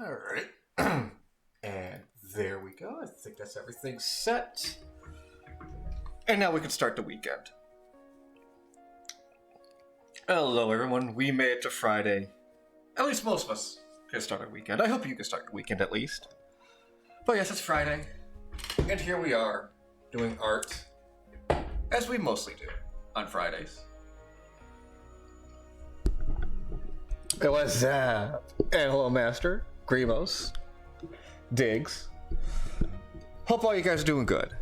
All right. And there we go. I think that's everything set. And now we can start the weekend. Hello, everyone. We made it to Friday. At least most of us can start our weekend. I hope you can start your weekend at least. But yes, it's Friday. And here we are doing art, as we mostly do on Fridays. It was Hello Master, Grimos, Diggs. Hope all you guys are doing good.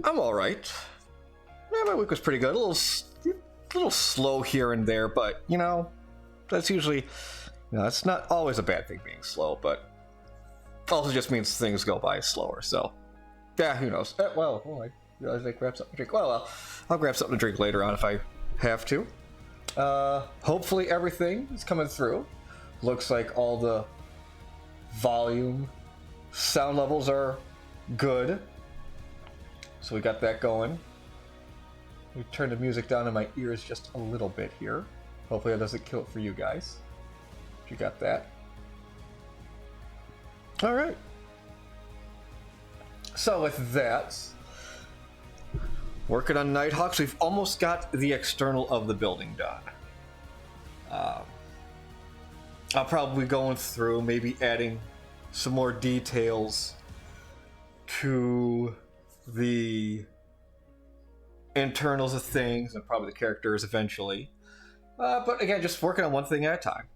I'm alright. Yeah, my week was pretty good. A little slow here and there, but, that's usually... it's not always a bad thing being slow, but also just means things go by slower, so... Yeah, who knows? I realized I grabbed something to drink. Well, I'll grab something to drink later on if I have to. Hopefully everything is coming through. Looks like all the volume, sound levels are good. So we got that going. We turned the music down in my ears just a little bit here. Hopefully that doesn't kill it for you guys. You got that. Alright. So with that, working on Nighthawks, we've almost got the external of the building done. I'll probably be going through, maybe adding some more details to the internals of things and probably the characters eventually. But again, just working on one thing at a time.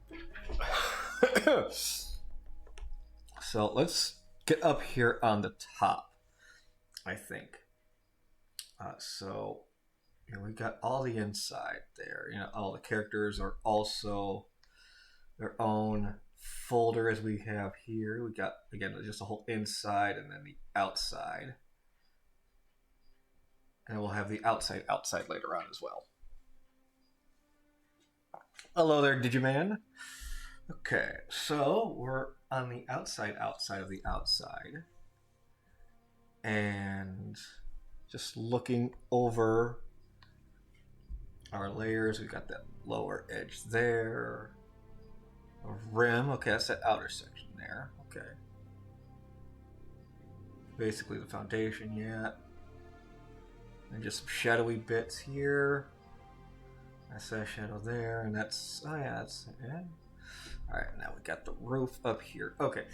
So let's get up here on the top, I think. So we got all the inside there. All the characters are also their own folder as we have here. We got, again, just the whole inside and then the outside. And we'll have the outside later on as well. Hello there, Digiman. Okay, so we're on the outside of the outside. And just looking over our layers, we got that lower edge there. A rim, okay, that's that outer section there, okay. Basically the foundation, yeah. And just some shadowy bits here. That's that shadow there, and that's, that's, yeah. Alright, now we got the roof up here. Okay,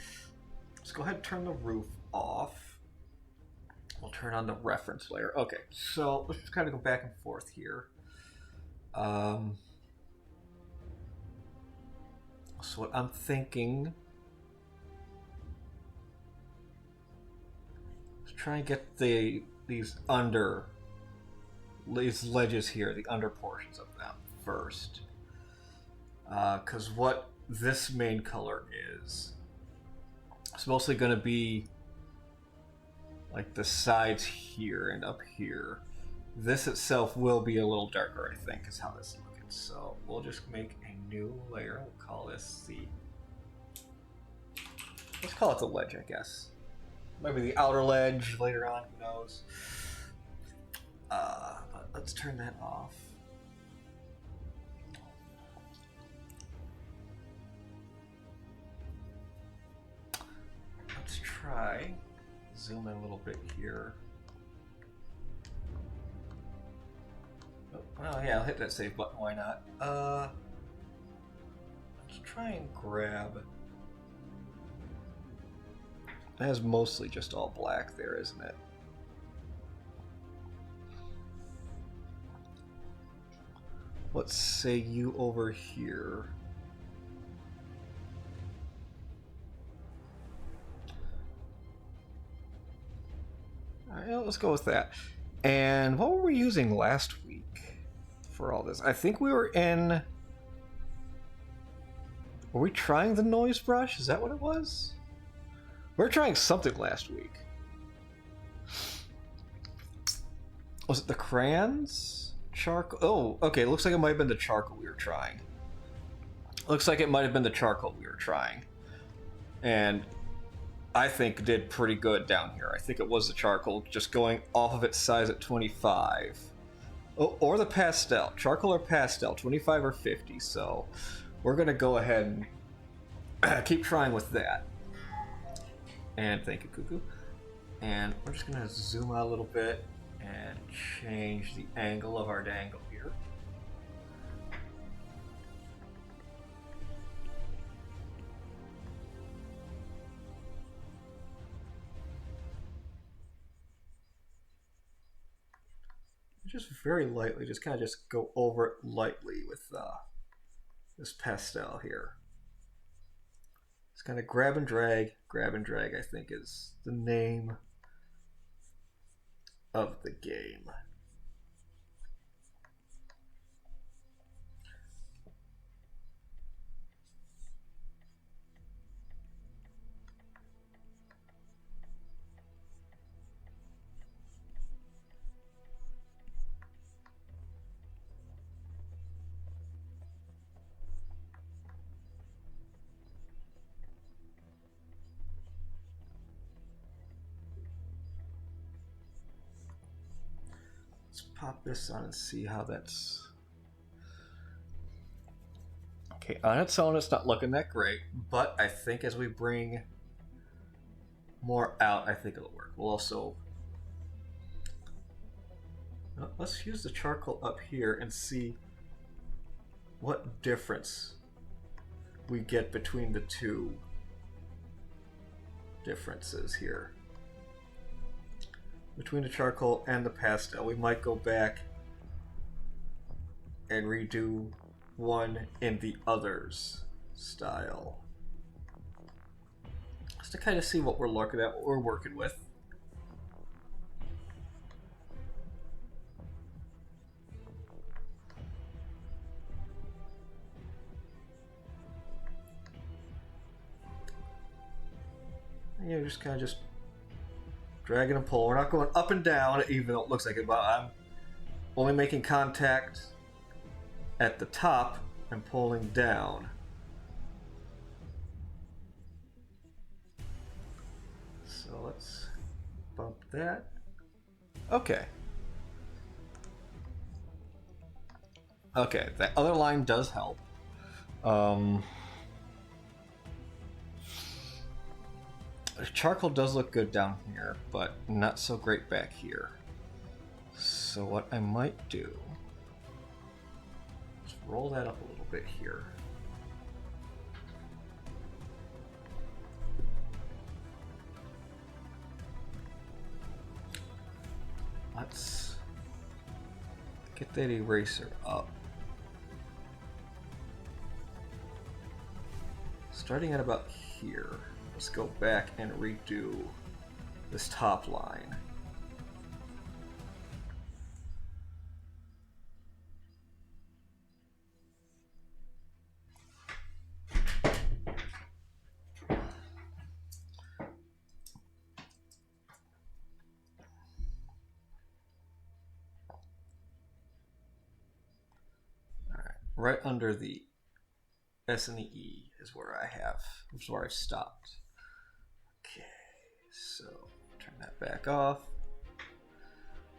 let's go ahead and turn the roof off. We'll turn on the reference layer. Okay, so let's just kind of go back and forth here. So what I'm thinking is try and get these ledges here, the under portions of them first. Because what this main color is, it's mostly going to be like the sides here and up here. This itself will be a little darker, I think, is how this is looking. So we'll just make a new layer. We'll call this let's call it the ledge, I guess. Maybe the outer ledge later on, who knows. But let's turn that off. Let's try zoom in a little bit here. Oh yeah, I'll hit that save button, why not? Let's try and grab... That is mostly just all black there, isn't it? Let's say you over here. Alright, let's go with that. And what were we using last week for all this? I think we were in... Were we trying the noise brush? Is that what it was? We were trying something last week. Was it the crayons? Charcoal? Oh, okay, looks like it might have been the charcoal we were trying. Looks like it might have been the charcoal we were trying. And I think did pretty good down here. I think it was the charcoal, just going off of its size at 25. Oh, or the pastel. Charcoal or pastel, 25 or 50. So we're going to go ahead and keep trying with that. And thank you, Cuckoo. And we're just gonna zoom out a little bit and change the angle of our dangle here. Just very lightly, just kind of just go over it lightly with this pastel here. It's kind of grab and drag, I think is the name of the game. Let's pop this on and see how that's... Okay, on its own it's not looking that great, but I think as we bring more out, I think it'll work. We'll also... let's use the charcoal up here and see what difference we get between the two differences here. Between the charcoal and the pastel, we might go back and redo one in the other's style. Just to kind of see what we're looking at, what we're working with. And you know, just kind of just dragging and pull. We're not going up and down, even though it looks like it, but I'm only making contact at the top and pulling down. So let's bump that. Okay. Okay, that other line does help. Charcoal does look good down here, but not so great back here. So what I might do is roll that up a little bit here. Let's get that eraser up. Starting at about here. Let's go back and redo this top line. Right under the S and the E is where I've stopped. Okay, so turn that back off.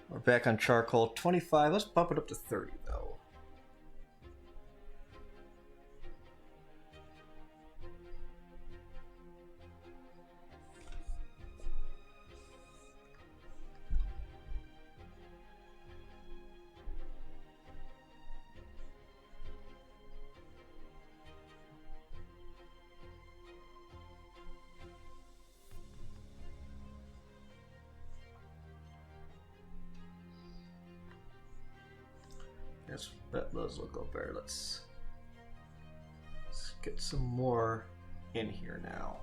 We're back on charcoal 25. Let's bump it up to 30 though. Yes, that does look up better. Let's get some more in here now.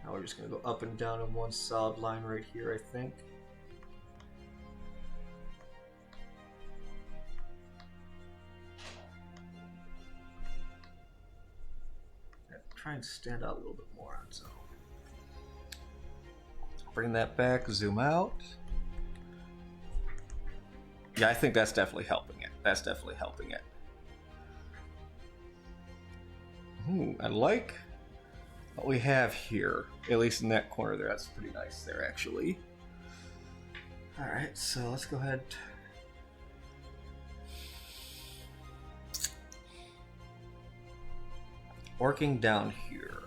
Now we're just going to go up and down in one solid line right here, I think. Try and stand out a little bit more on its own. Bring that back, zoom out. Yeah, I think that's definitely helping it. That's definitely helping it. Ooh, I like what we have here, at least in that corner there. That's pretty nice there, actually. Alright, so let's go ahead. Working down here.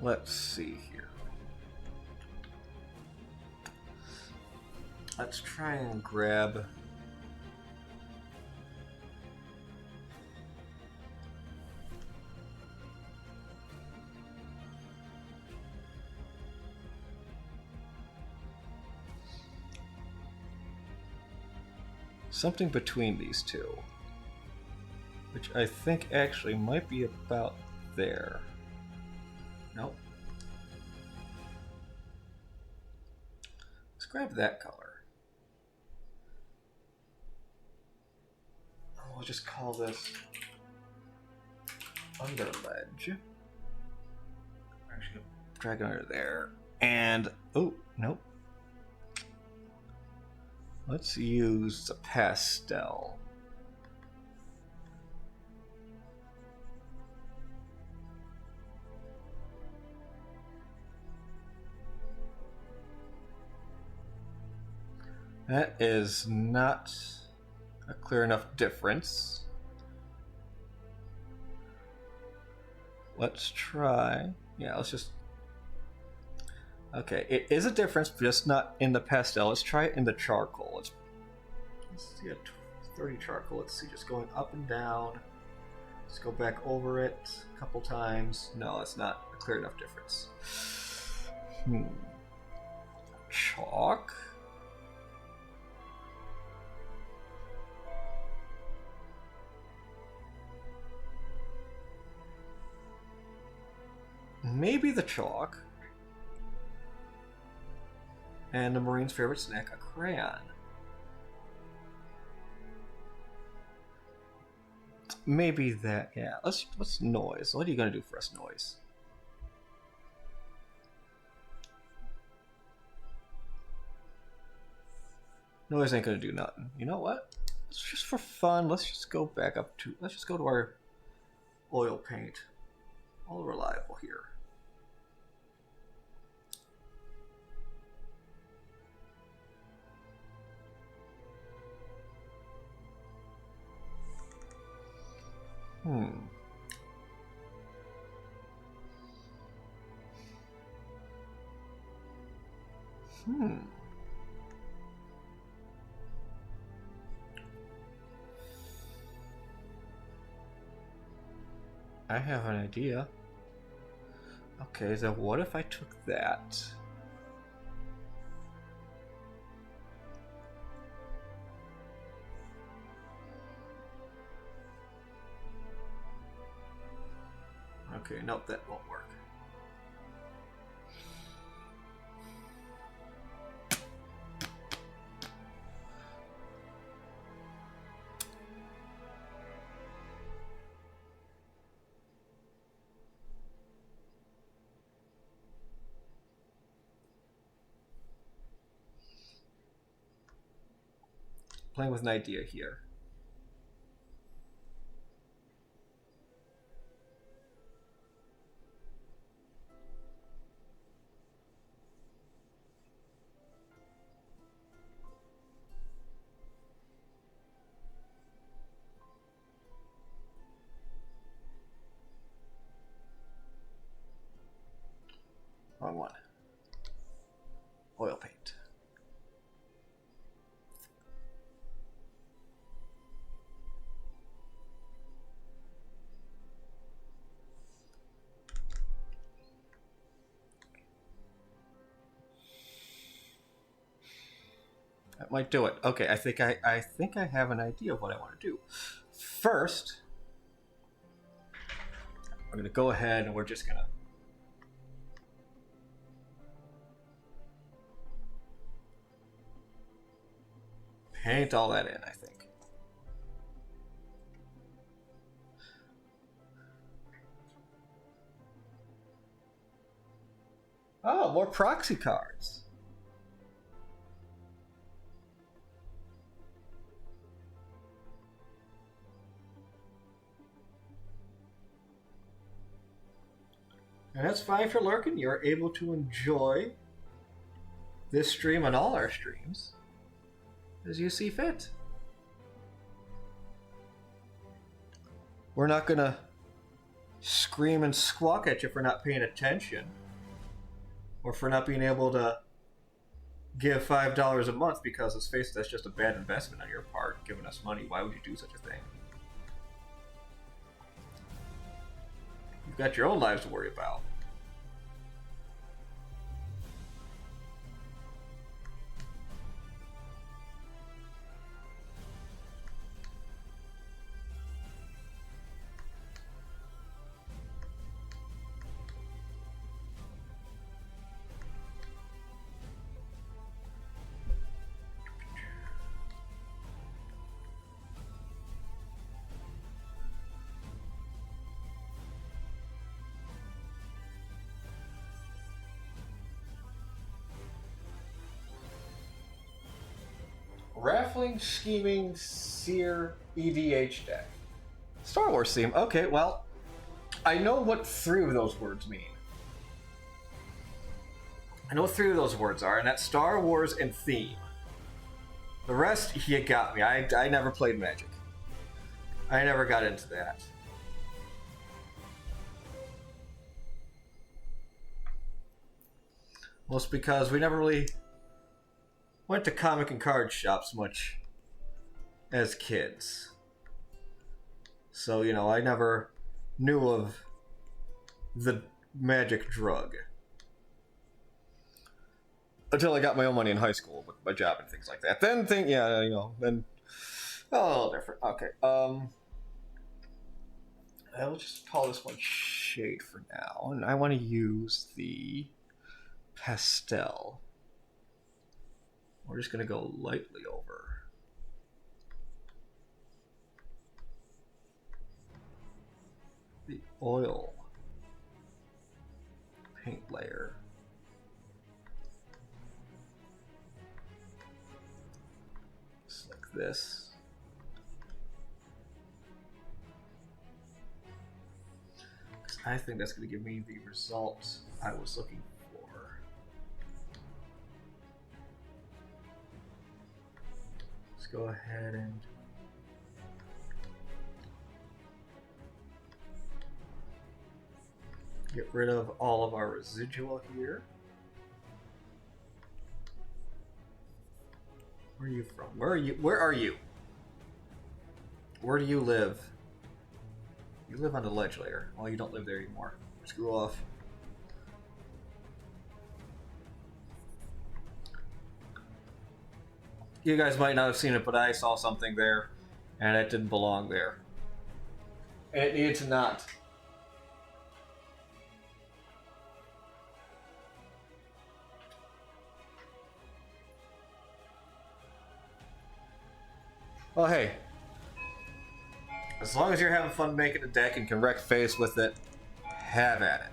Let's see here. Let's try and grab... something between these two, which I think actually might be about there. Nope. Let's grab that color. We'll just call this Underledge. Actually, drag it under there. And, oh, nope. Let's use the pastel. That is not a clear enough difference. Let's try. Yeah, let's just... Okay, it is a difference, just not in the pastel. Let's try it in the charcoal. Let's see a 30 charcoal. Let's see, just going up and down. Let's go back over it a couple times. No, it's not a clear enough difference. Chalk. Maybe the chalk. And the Marine's favorite snack, a crayon. Maybe that, yeah. Let's noise. What are you gonna do for us, noise? Noise ain't gonna do nothing. You know what? It's just for fun. Let's just go back up to, let's just go to our oil paint. All reliable here. I have an idea. Okay, so what if I took that? Okay, nope, that won't work. Playing with an idea here. Wrong one. Oil paint. That might do it. Okay, I think I have an idea of what I want to do. First, we're gonna go ahead and we're just gonna paint all that in, I think. Oh, more proxy cards. And that's fine for lurking. You're able to enjoy this stream and all our streams as you see fit. We're not gonna scream and squawk at you for not paying attention or for not being able to give $5 a month, because let's face it, that's just a bad investment on your part, giving us money. Why would you do such a thing? You've got your own lives to worry about. Raffling, scheming, seer, EDH deck. Star Wars theme. Okay, well, I know what 3 of those words mean. I know what 3 of those words are, and that's Star Wars and theme. The rest, you got me. I never played Magic. I never got into that. Well, it's because we never really went to comic and card shops much as kids. So, you know, I never knew of the Magic drug. Until I got my own money in high school with my job and things like that. Then then a little different. Okay. I'll just call this one shade for now, and I want to use the pastel. We're just gonna go lightly over. The oil paint layer. Just like this. Because I think that's gonna give me the result I was looking for. Go ahead and get rid of all of our residual here. Where are you from? Where are you? Where are you? Where do you live? You live on the ledge layer. Well, you don't live there anymore. Screw off. You guys might not have seen it, but I saw something there, and it didn't belong there. And it needed to not. Well, hey. As long as you're having fun making a deck and can wreck face with it, have at it.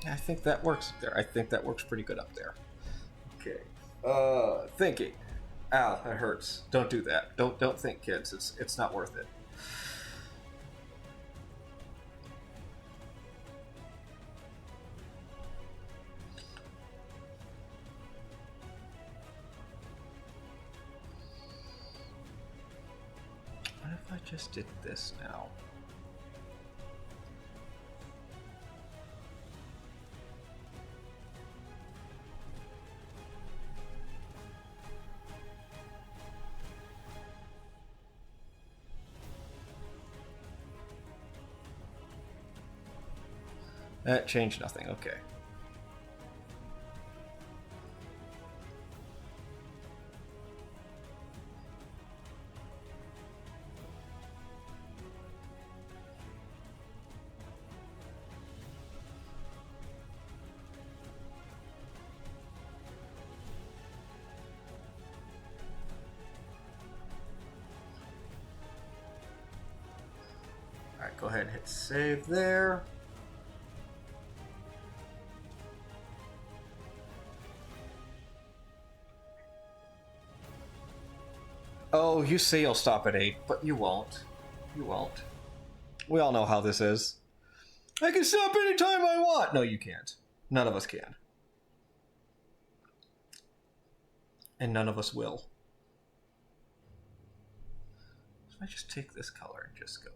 I think that works up there. I think that works pretty good up there. Okay. Thinking. Ow, that hurts. Don't do that. Don't think, kids. It's not worth it. What if I just did this now? That changed nothing, okay. Alright, go ahead and hit save there. Oh, you say you'll stop at 8, but you won't. You won't. We all know how this is. I can stop anytime I want! No, you can't. None of us can. And none of us will. So I just take this color and just go.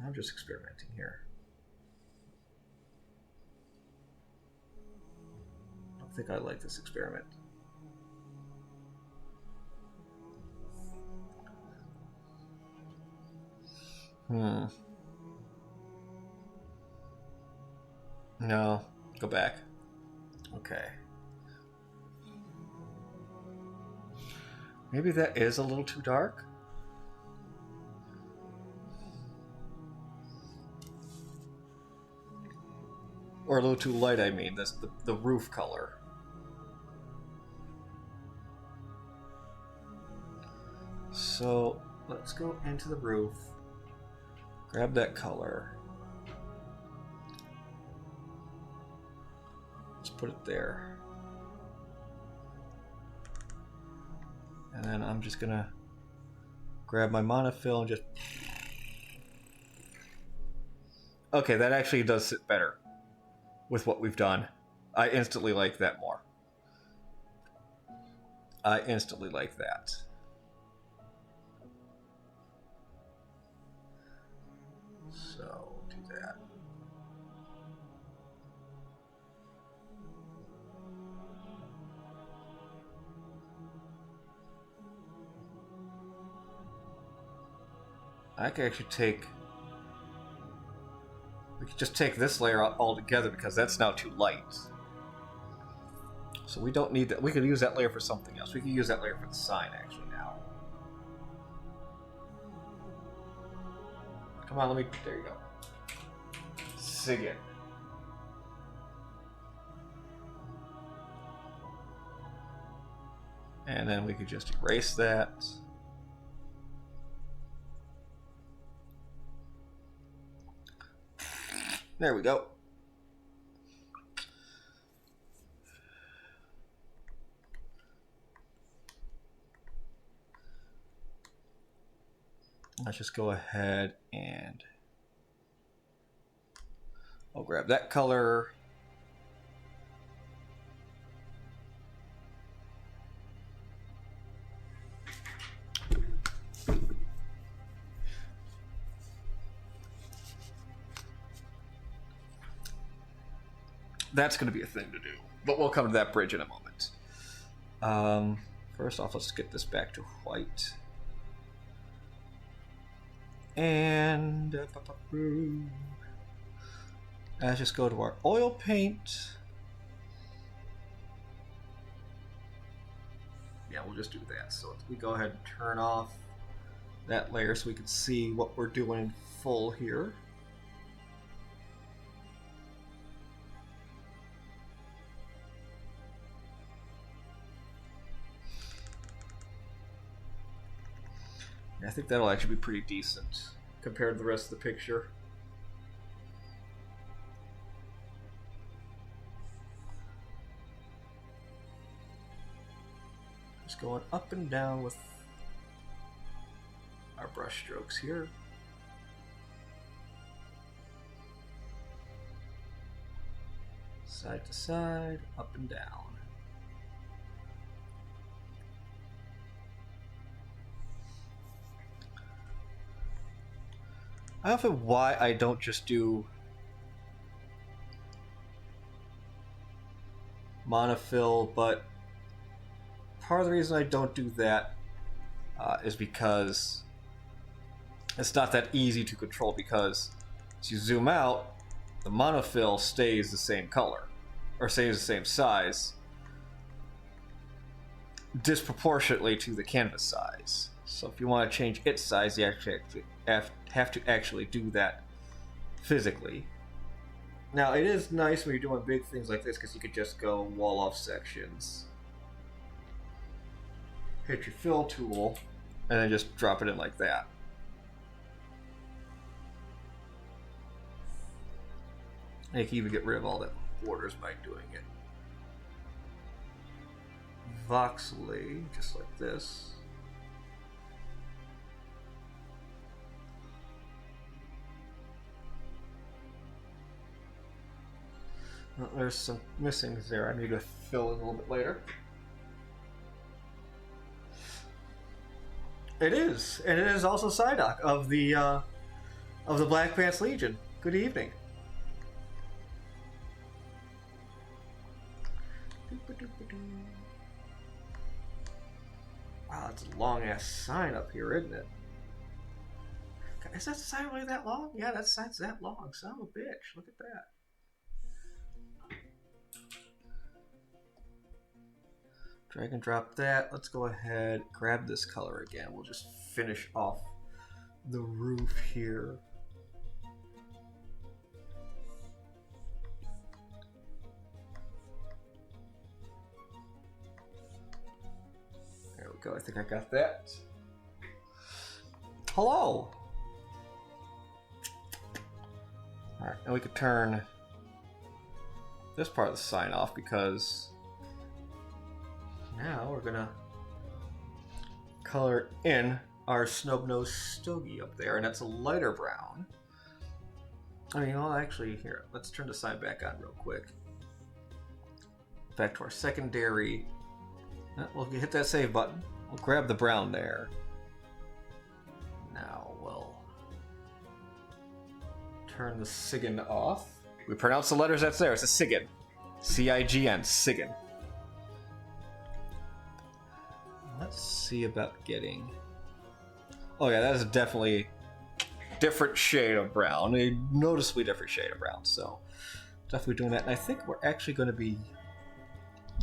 I'm just experimenting here. I don't think I like this experiment. No. Go back. Okay. Maybe that is a little too dark? Or a little too light, I mean. That's the roof color. So, let's go into the roof. Grab that color. Let's put it there. And then I'm just gonna grab my monofill and just... Okay, that actually does sit better with what we've done. I instantly like that more. I instantly like that. So, do that. I could actually take... We could just take this layer out altogether because that's now too light. So we don't need that. We could use that layer for something else. We could use that layer for the sign actually now. Come on, let me... There you go. Sigyn. And then we could just erase that. There we go. Let's just go ahead and I'll grab that color. That's going to be a thing to do, but we'll come to that bridge in a moment. First off, let's get this back to white. And let's just go to our oil paint. Yeah, we'll just do that. So we go ahead and turn off that layer so we can see what we're doing in full here. I think that'll actually be pretty decent compared to the rest of the picture. Just going up and down with our brush strokes here. Side to side, up and down. I don't know why I don't just do monofill, but part of the reason I don't do that is because it's not that easy to control, because as you zoom out, the monofill stays the same color, or stays the same size, disproportionately to the canvas size. So if you want to change its size, you actually have to actually do that physically. Now, it is nice when you're doing big things like this because you could just go wall off sections, hit your fill tool, and then just drop it in like that. And you can even get rid of all the borders by doing it voxelly, just like this. Well, there's some missings there I need to fill in a little bit later. It is, and it is also Psyduck of the Black Pants Legion. Good evening. Wow, it's a long ass sign up here, isn't it? Is that sign really that long? Yeah, that sign's that long. Son of a bitch. Look at that. Drag and drop that. Let's go ahead, grab this color again. We'll just finish off the roof here. There we go. I think I got that. Hello. All right, now we could turn this part of the sign off because now we're gonna color in our Snubnose Stogie up there, and that's a lighter brown. I mean, well, actually, here, let's turn the sign back on real quick. Back to our secondary. We'll hit that save button. We'll grab the brown there. Now we'll turn the Sigin off. We pronounce the letters that's there. It's a Sigin. C-I-G-N, Sigin. Let's see about getting... Oh yeah, that is definitely different shade of brown. A noticeably different shade of brown. So definitely doing that. And I think we're actually going to be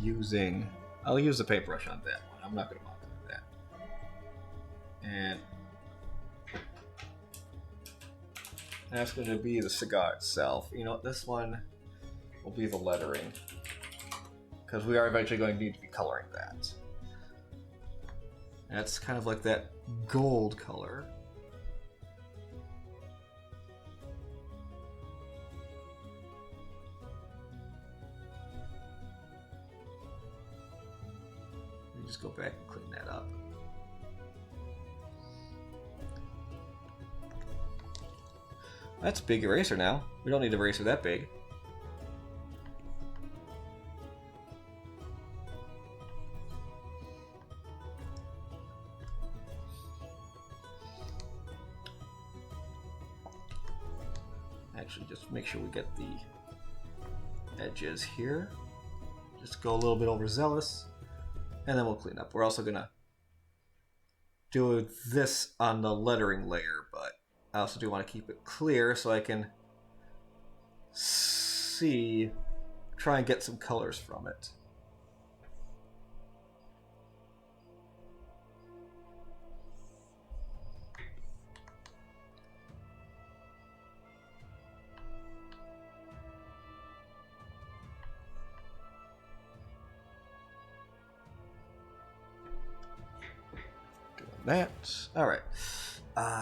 using... I'll use the paintbrush on that one. I'm not going to bother with that. And that's going to be the cigar itself. You know, this one will be the lettering, because we are eventually going to need to be coloring that. And that's kind of like that gold color. Let me just go back and clean that up. That's a big eraser now. We don't need an eraser that big. Actually, just make sure we get the edges here. Just go a little bit overzealous, and then we'll clean up. We're also gonna do this on the lettering layer, but I also do want to keep it clear so I can see, try and get some colors from it. That. All right.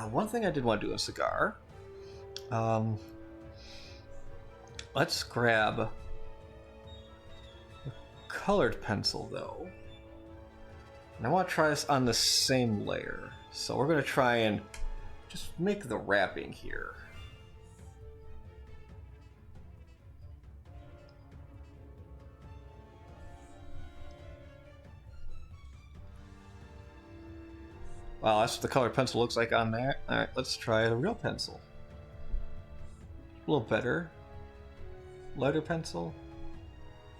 One thing I did want to do in a cigar. Let's grab a colored pencil though. And I want to try this on the same layer. So we're going to try and just make the wrapping here. Wow, that's what the colored pencil looks like on there. Alright, let's try a real pencil. A little better. Lighter pencil.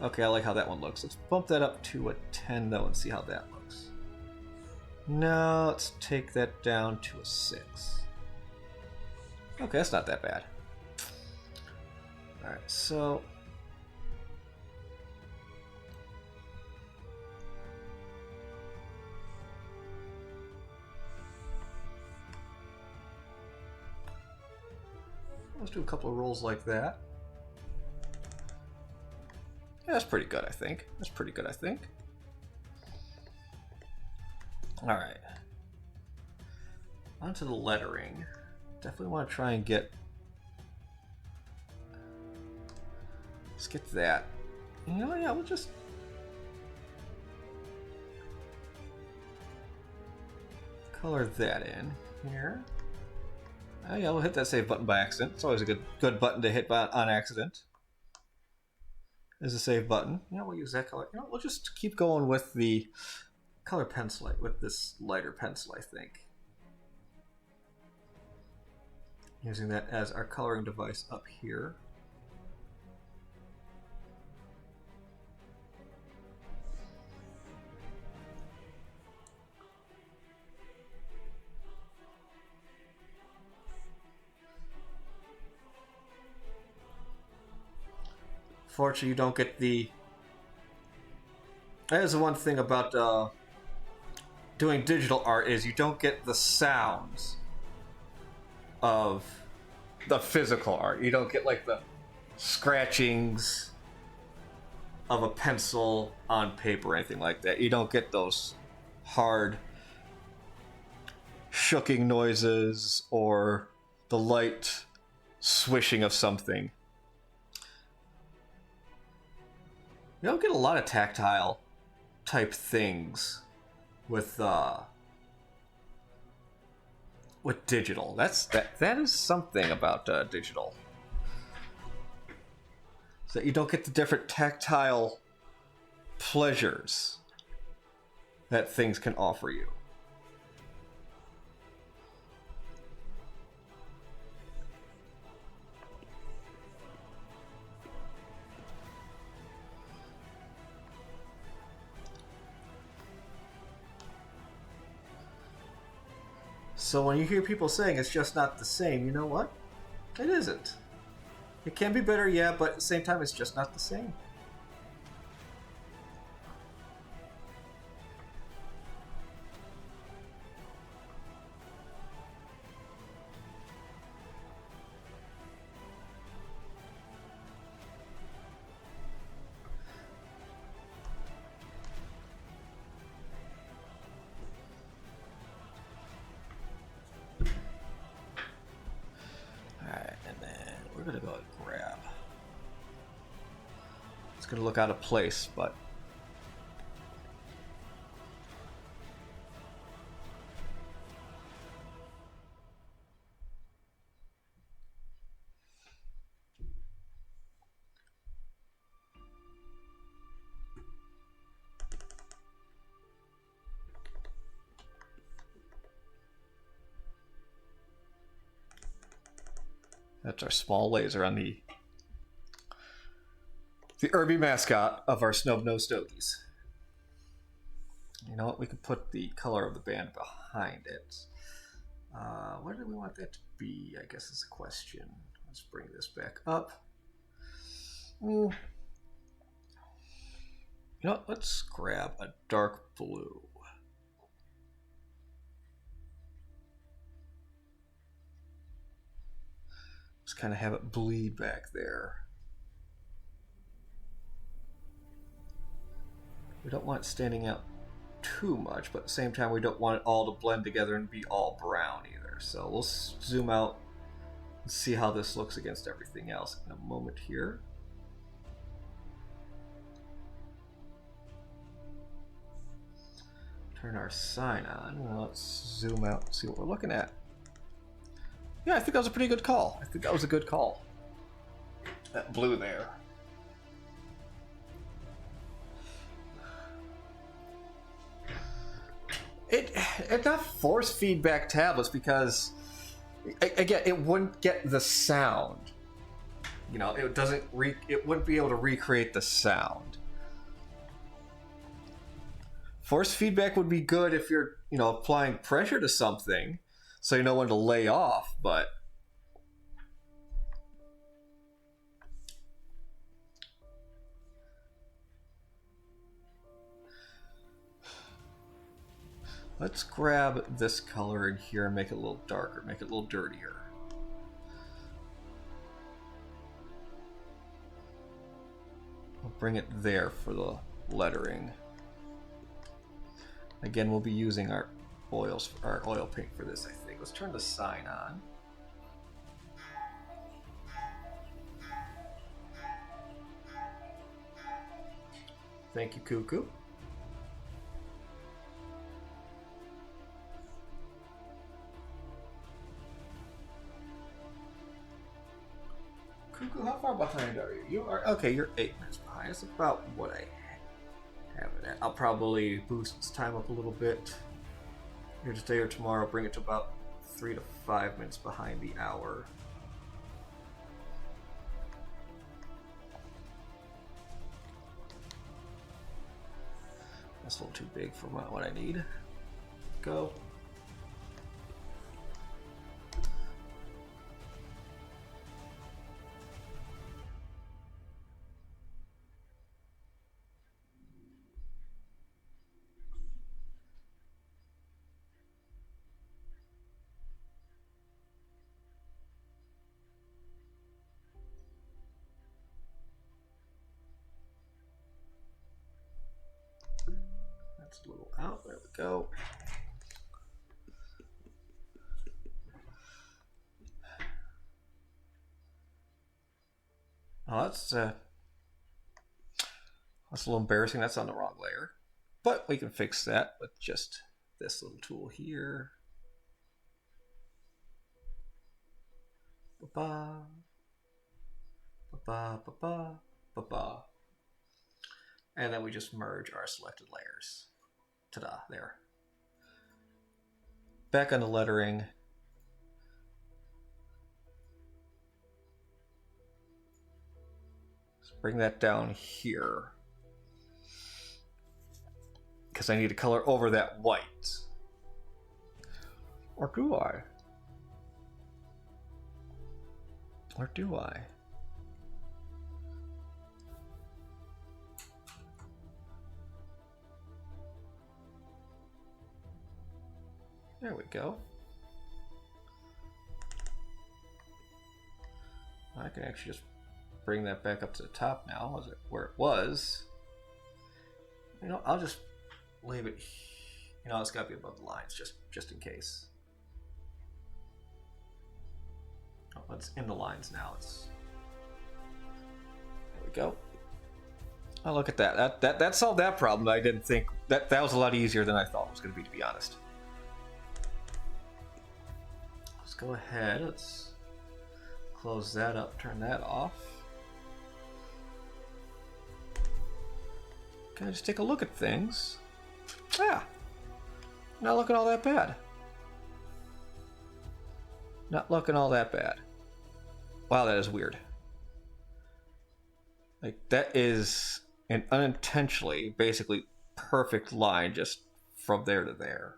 Okay, I like how that one looks. Let's bump that up to a 10 though and see how that looks. No, let's take that down to a 6. Okay, that's not that bad. Alright, so... let's do a couple of rolls like that. Yeah, that's pretty good, I think. That's pretty good, I think. Alright. On to the lettering. Definitely want to try and get... let's get that. You know, yeah, we'll just... color that in here. Oh yeah, we'll hit that save button by accident. It's always a good button to hit on accident. Is a save button. You know, we'll use that color. You know, we'll just keep going with the color pencil, with this lighter pencil, I think. Using that as our coloring device up here. Fortunately, you don't get the... That is the one thing about doing digital art, is you don't get the sounds of the physical art. You don't get like the scratchings of a pencil on paper or anything like that. You don't get those hard shooking noises or the light swishing of something. You don't get a lot of tactile type things with digital. That is something about digital. So you don't get the different tactile pleasures that things can offer you. So when you hear people saying it's just not the same, you know what? It isn't. It can be better, yeah, but at the same time, it's just not the same. Gonna go and grab. It's gonna look out of place, but that's our small laser on the Irby mascot of our Snub-Nosed Stogies. You know what? We could put the color of the band behind it. What do we want that to be? I guess is the question. Let's bring this back up. You know what? Let's grab a dark blue. Just kind of have it bleed back there. We don't want it standing out too much, but at the same time we don't want it all to blend together and be all brown either. So we'll zoom out and see how this looks against everything else in a moment here. Turn our sign on. Well, let's zoom out and see what we're looking at. Yeah, I think that was a pretty good call. I think that was a good call. That blue there. It's not force feedback tablets because, again, it wouldn't get the sound. You know, it wouldn't be able to recreate the sound. Force feedback would be good if you're, applying pressure to something, so you know when to lay off, but let's grab this color in here and make it a little darker, make it a little dirtier. I'll bring it there for the lettering. Again, we'll be using our oil paint for this, I think. Let's turn the sign on. Thank you, Cuckoo. Cuckoo, how far behind are you? You are okay. You're 8 minutes behind. That's about what I have it at. I'll probably boost its time up a little bit here today or tomorrow. Bring it to about 3 to 5 minutes behind the hour. That's a little too big for what I need. Go. That's a little out. There we go. Oh, that's a little embarrassing. That's on the wrong layer. But we can fix that with just this little tool here. Ba-ba. Ba-ba, ba-ba, ba-ba. And then we just merge our selected layers. Ta-da, there. Back on the lettering. Let's bring that down here. Because I need to color over that white. Or do I? Or do I? There we go. I can actually just bring that back up to the top now, as it where it was. You know, I'll just leave it. You know, it's got to be above the lines, just in case. Oh, it's in the lines now. There we go. Oh, look at that. That solved that problem. I didn't think that was a lot easier than I thought it was going to be honest. Let's go ahead. Let's close that up. Turn that off. Can I just take a look at things? Yeah. Not looking all that bad. Not looking all that bad. Wow, that is weird. Like, that is an unintentionally, basically perfect line just from there to there.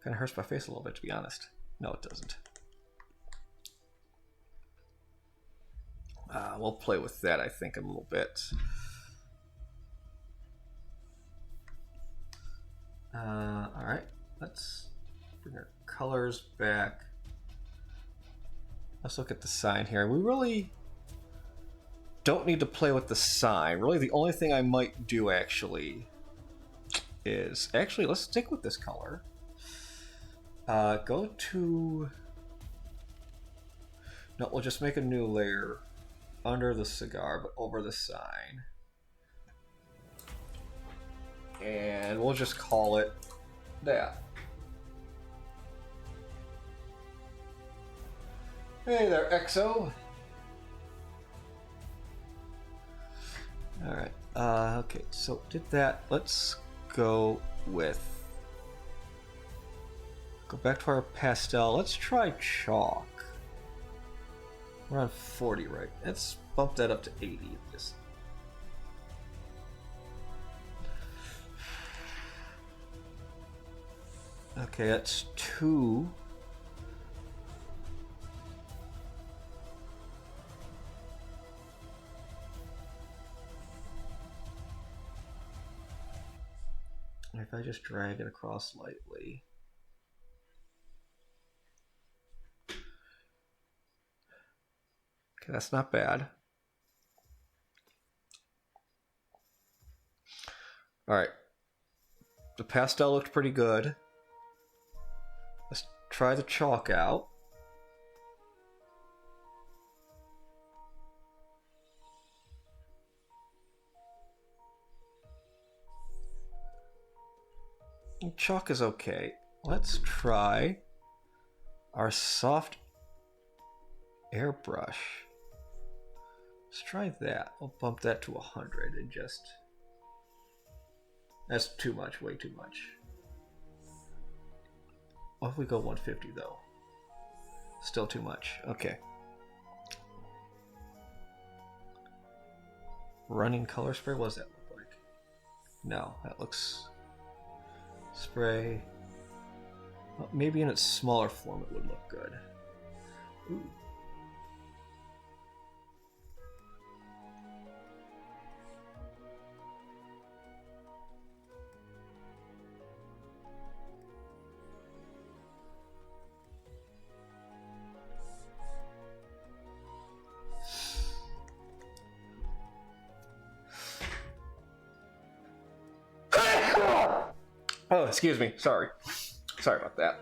Kind of hurts my face a little bit, to be honest. No, it doesn't. We'll play with that, I think, a little bit. Alright, let's bring our colors back. Let's look at the sign here. We really don't need to play with the sign. Really, the only thing I might do, actually, is... Actually, let's stick with this color. Go to... No, we'll just make a new layer under the cigar, but over the sign. And we'll just call it that. Hey there, EXO. Alright, okay, so did that. Let's go with... Go back to our pastel. Let's try chalk. We're on 40, right? Let's bump that up to 80. Just... Okay, that's 2. If I just drag it across lightly. Okay, that's not bad. Alright. The pastel looked pretty good. Let's try the chalk out. Chalk is okay. Let's try our soft airbrush. Let's try that. We'll bump that to 100 and just... That's too much, way too much. What if we go 150 though? Still too much. Okay. Running color spray, what does that look like? No, that looks... Spray... Well, maybe in its smaller form it would look good. Ooh. Oh, excuse me. Sorry about that.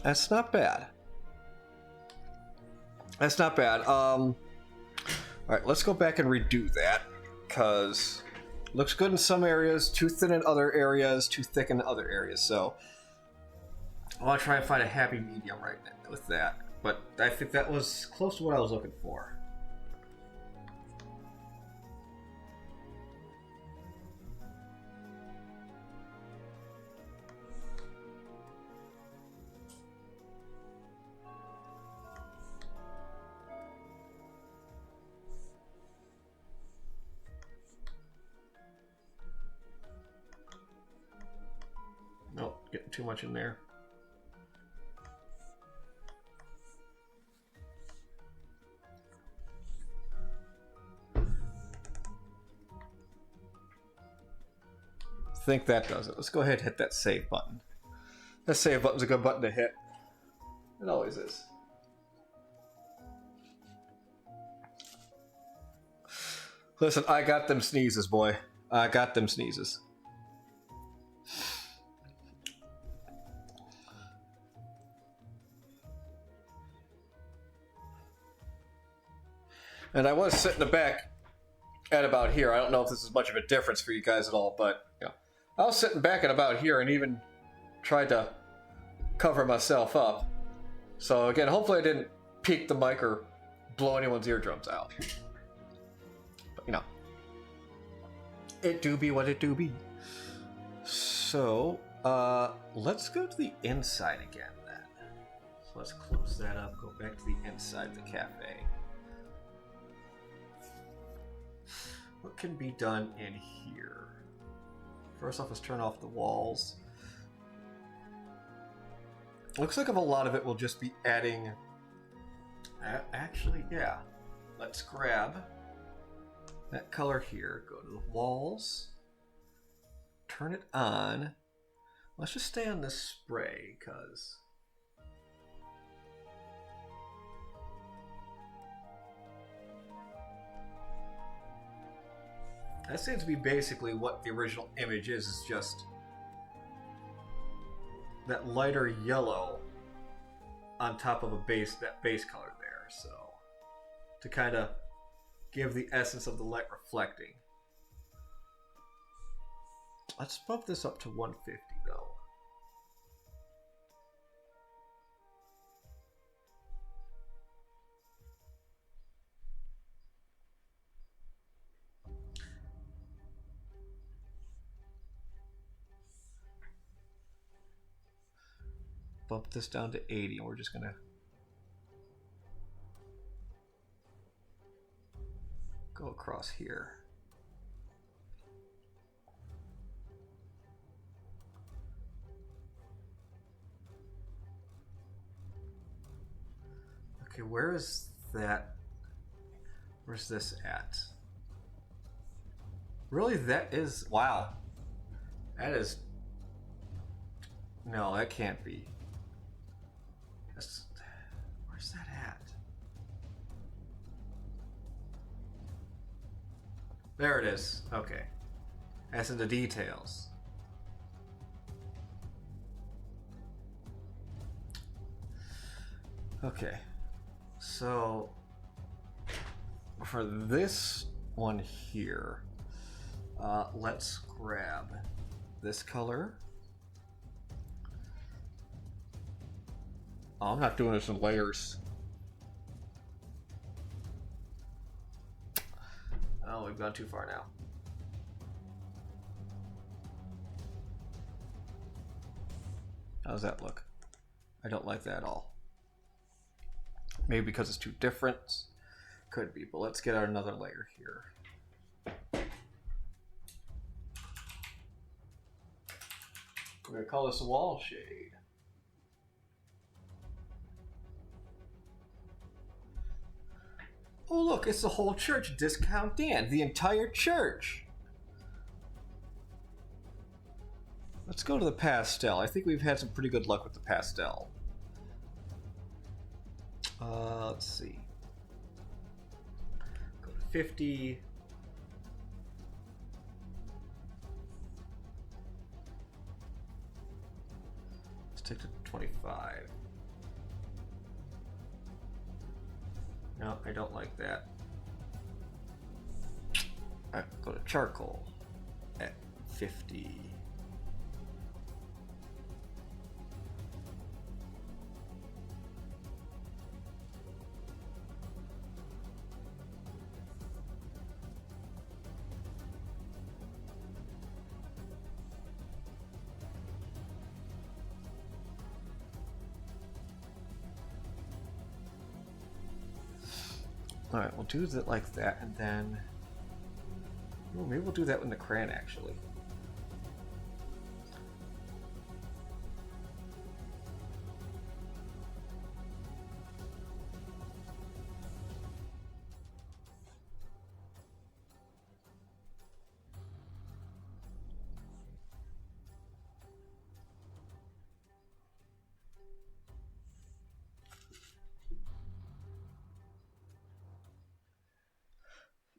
That's not bad. That's not bad. All right, let's go back and redo that, because looks good in some areas, too thin in other areas, too thick in other areas. So I want to try and find a happy medium right now with that. But I think that was close to what I was looking for. Nope, getting too much in there. I think that does it. Let's go ahead and hit that save button. That save button's a good button to hit. It always is. Listen, I got them sneezes, boy. I got them sneezes. And I was sitting in the back at about here. I don't know if this is much of a difference for you guys at all, but you know, I was sitting back at about here and even tried to cover myself up. So again, hopefully I didn't peak the mic or blow anyone's eardrums out. But you know, it do be what it do be. So let's go to the inside again then. So let's close that up, go back to the inside of the cafe. What can be done in here? First off, let's turn off the walls. Looks like a lot of it will just be adding... Actually, yeah. Let's grab that color here, go to the walls, turn it on. Let's just stay on this spray, because... that seems to be basically what the original image is just that lighter yellow on top of that base color there, so to kind of give the essence of the light reflecting. Let's bump this up to 150 though. Bump this down to 80 and we're just gonna go across here. Okay, where is that? Where's this at? Really, that is... wow. That is... no, that can't be. Where's that at? There it is. Okay. That's in the details. Okay. So for this one here, let's grab this color. Oh, I'm not doing this in layers. Oh, we've gone too far now. How does that look? I don't like that at all. Maybe because it's too different. Could be, but let's get another layer here. We're gonna call this a wall shade. Oh look, it's the whole church. Discount Dan, the entire church. Let's go to the pastel. I think we've had some pretty good luck with the pastel. Let's see. Go to 50. Let's take to 25. No, I don't like that. Alright, go to charcoal at 50. Alright, we'll do it like that, and then... Oh, maybe we'll do that in the crayon, actually.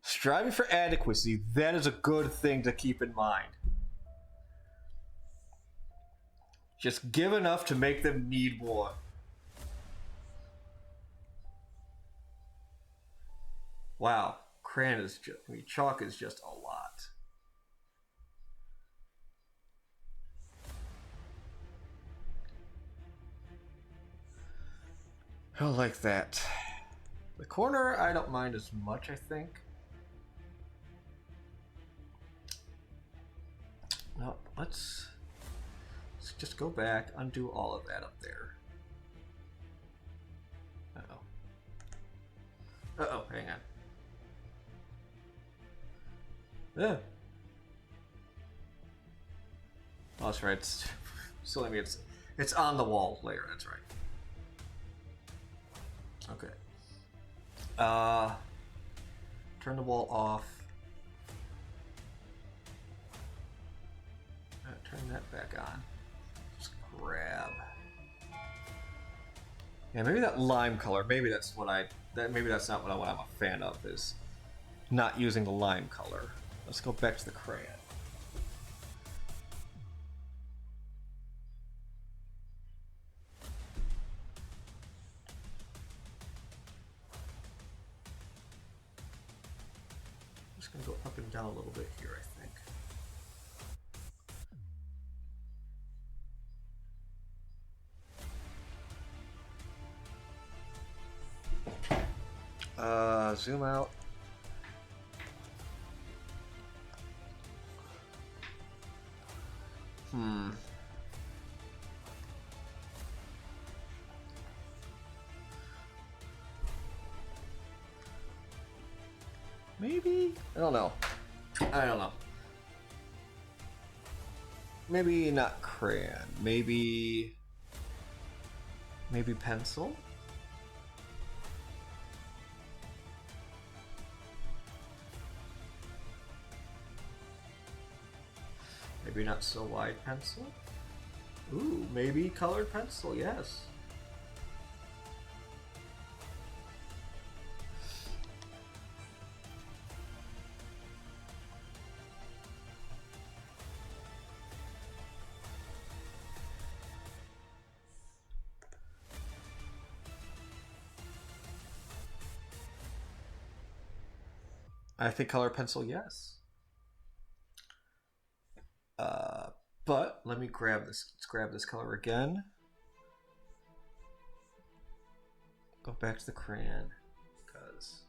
Striving for adequacy, that is a good thing to keep in mind. Just give enough to make them need more. Wow, crayon is just, I mean, chalk is just a lot. I don't like that. The corner, I don't mind as much, I think. No, let's just go back, undo all of that up there. Uh-oh. Uh-oh, hang on. Yeah. Oh, that's right. It's still, I mean, it's on the wall layer, that's right. Okay. Turn the wall off. Turn that back on. Just grab. Yeah, maybe that lime color. Maybe that's what maybe that's not what I'm a fan of. Is not using the lime color. Let's go back to the crayon. Just gonna go up and down a little bit here, I think. Zoom out. Maybe? I don't know. I don't know. Maybe not crayon. Maybe pencil? Maybe not so wide pencil? Ooh, maybe colored pencil, yes. I think color pencil, yes. But let me grab this. Let's grab this color again. Go back to the crayon, because...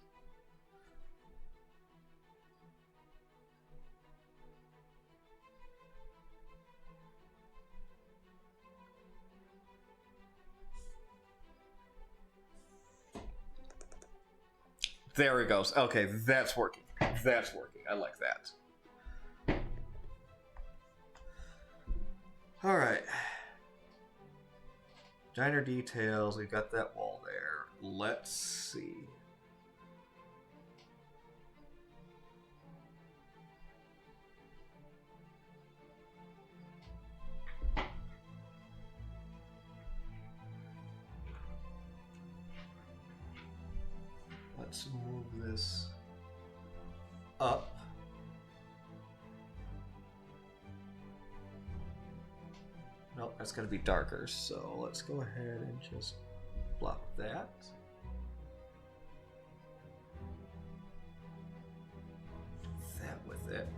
There he goes. Okay, that's working. That's working. I like that. Alright. Diner details. We got that wall there. Let's see. Let's move this up. Nope, that's going to be darker, so let's go ahead and just block that. That with it.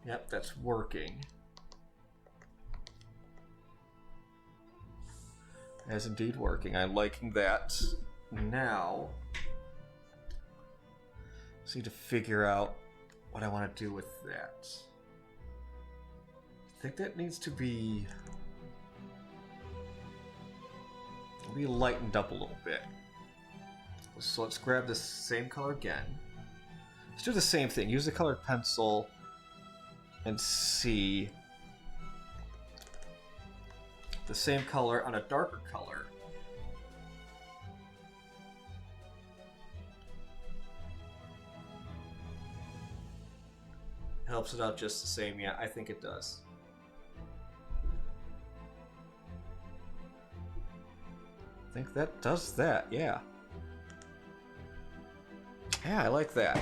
Yep, that's working. That is indeed working. I'm liking that. Now, just need to figure out what I want to do with that. I think that needs to be lightened up a little bit. So let's grab this same color again. Let's do the same thing. Use the colored pencil and see the same color on a darker color. Helps it out just the same. Yeah, I think it does. I think that does that, yeah. Yeah, I like that.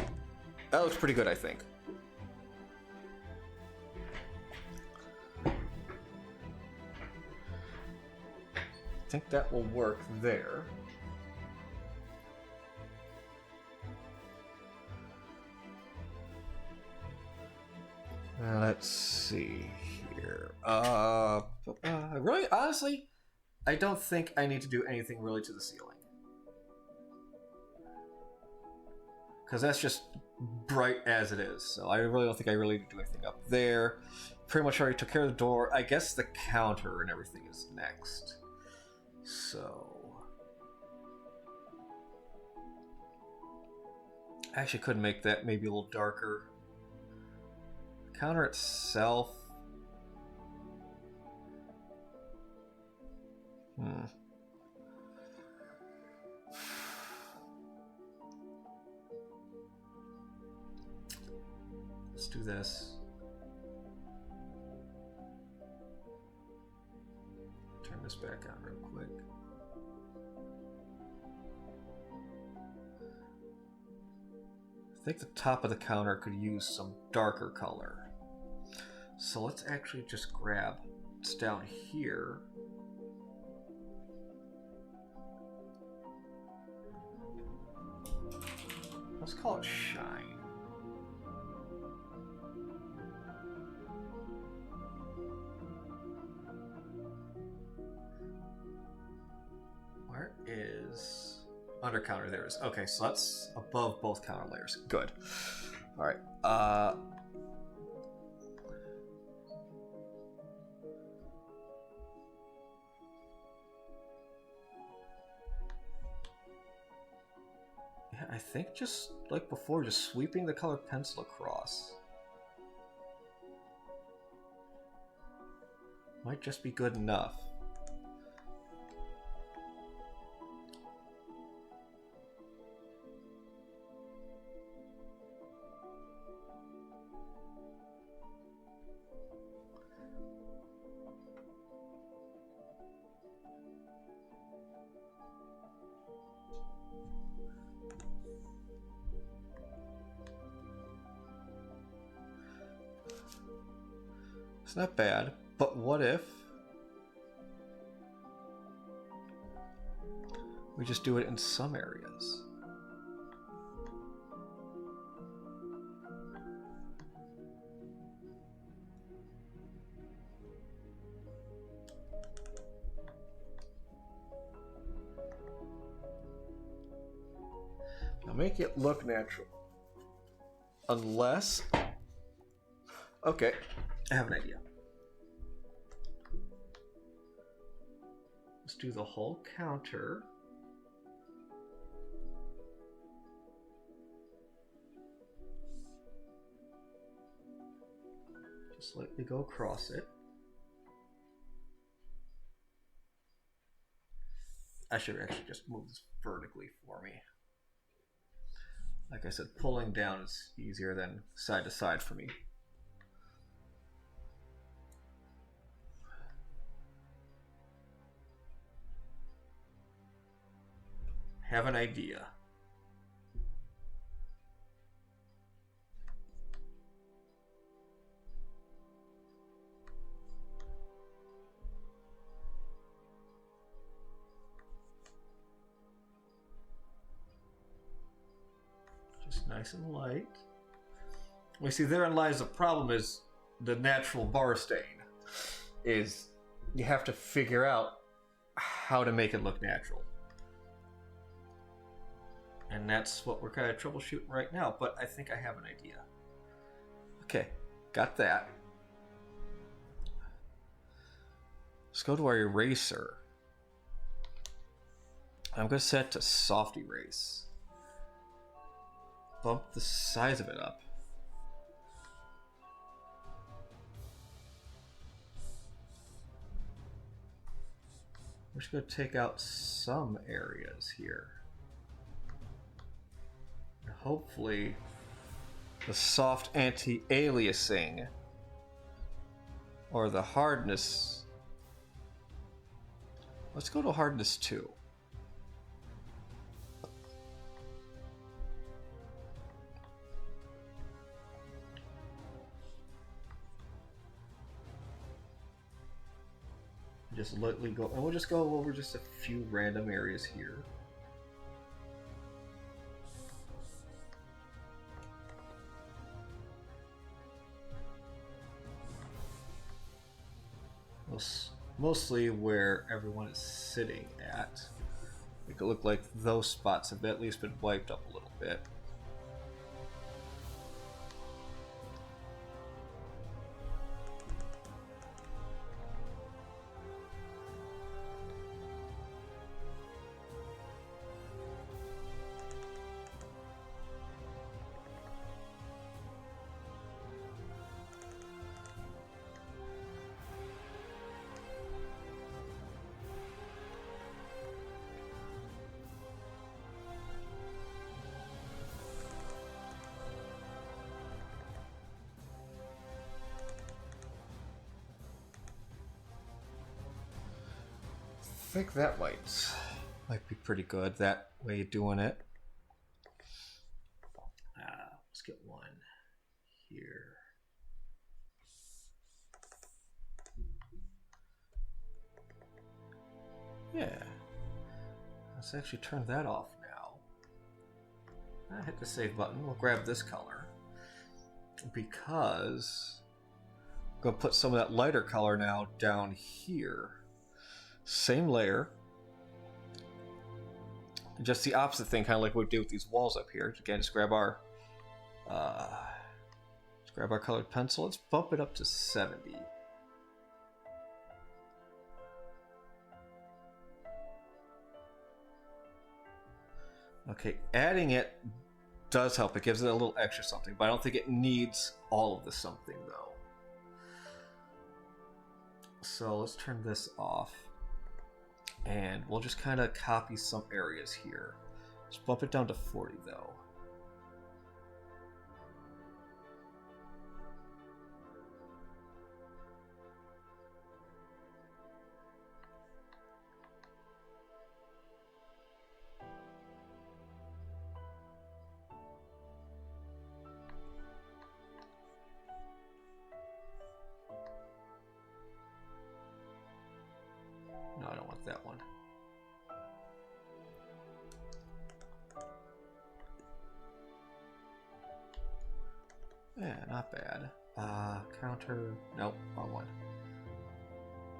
That looks pretty good, I think. I think that will work there. Let's see here. Really, honestly, I don't think I need to do anything really to the ceiling. Because that's just bright as it is. So I really don't think I really need to do anything up there. Pretty much already took care of the door. I guess the counter and everything is next. So... I actually could make that maybe a little darker. The counter itself... Let's do this. Turn this back on real quick. I think the top of the counter could use some darker color. So let's actually just grab it's down here. Let's call it shine. Where is under counter? There it is. Okay, so that's above both counter layers. Good. All right. I think just like before, just sweeping the colored pencil across might just be good enough. It's not bad, but what if we just do it in some areas? make it look natural. Unless... Okay, I have an idea. Let's do the whole counter. Just lightly go across it. I should actually just move this vertically for me. Like I said, pulling down is easier than side to side for me. Have an idea. Just nice and light. We see therein lies the problem is the natural bar stain. Is you have to figure out how to make it look natural. And that's what we're kind of troubleshooting right now, but I think I have an idea. Okay, got that. Let's go to our eraser. I'm going to set it to soft erase. Bump the size of it up. We're just going to take out some areas here. Hopefully the soft anti-aliasing or the hardness. Let's go to hardness 2. Just lightly go, and we'll just go over just a few random areas here. Mostly where everyone is sitting at. Make it look like those spots have at least been wiped up a little bit. I think that might be pretty good, that way of doing it. Let's get one here. Yeah. Let's actually turn that off now. I hit the save button. We'll grab this color. Because I'm going to put some of that lighter color now down here. Same layer. Just the opposite thing, kind of like what we did with these walls up here. Again, just grab our colored pencil. Let's bump it up to 70. Okay, adding it does help. It gives it a little extra something, but I don't think it needs all of the something though. So let's turn this off. And we'll just kind of copy some areas here. Let's bump it down to 40 though. No, I don't want that one. Yeah, not bad. Counter. Nope, wrong one.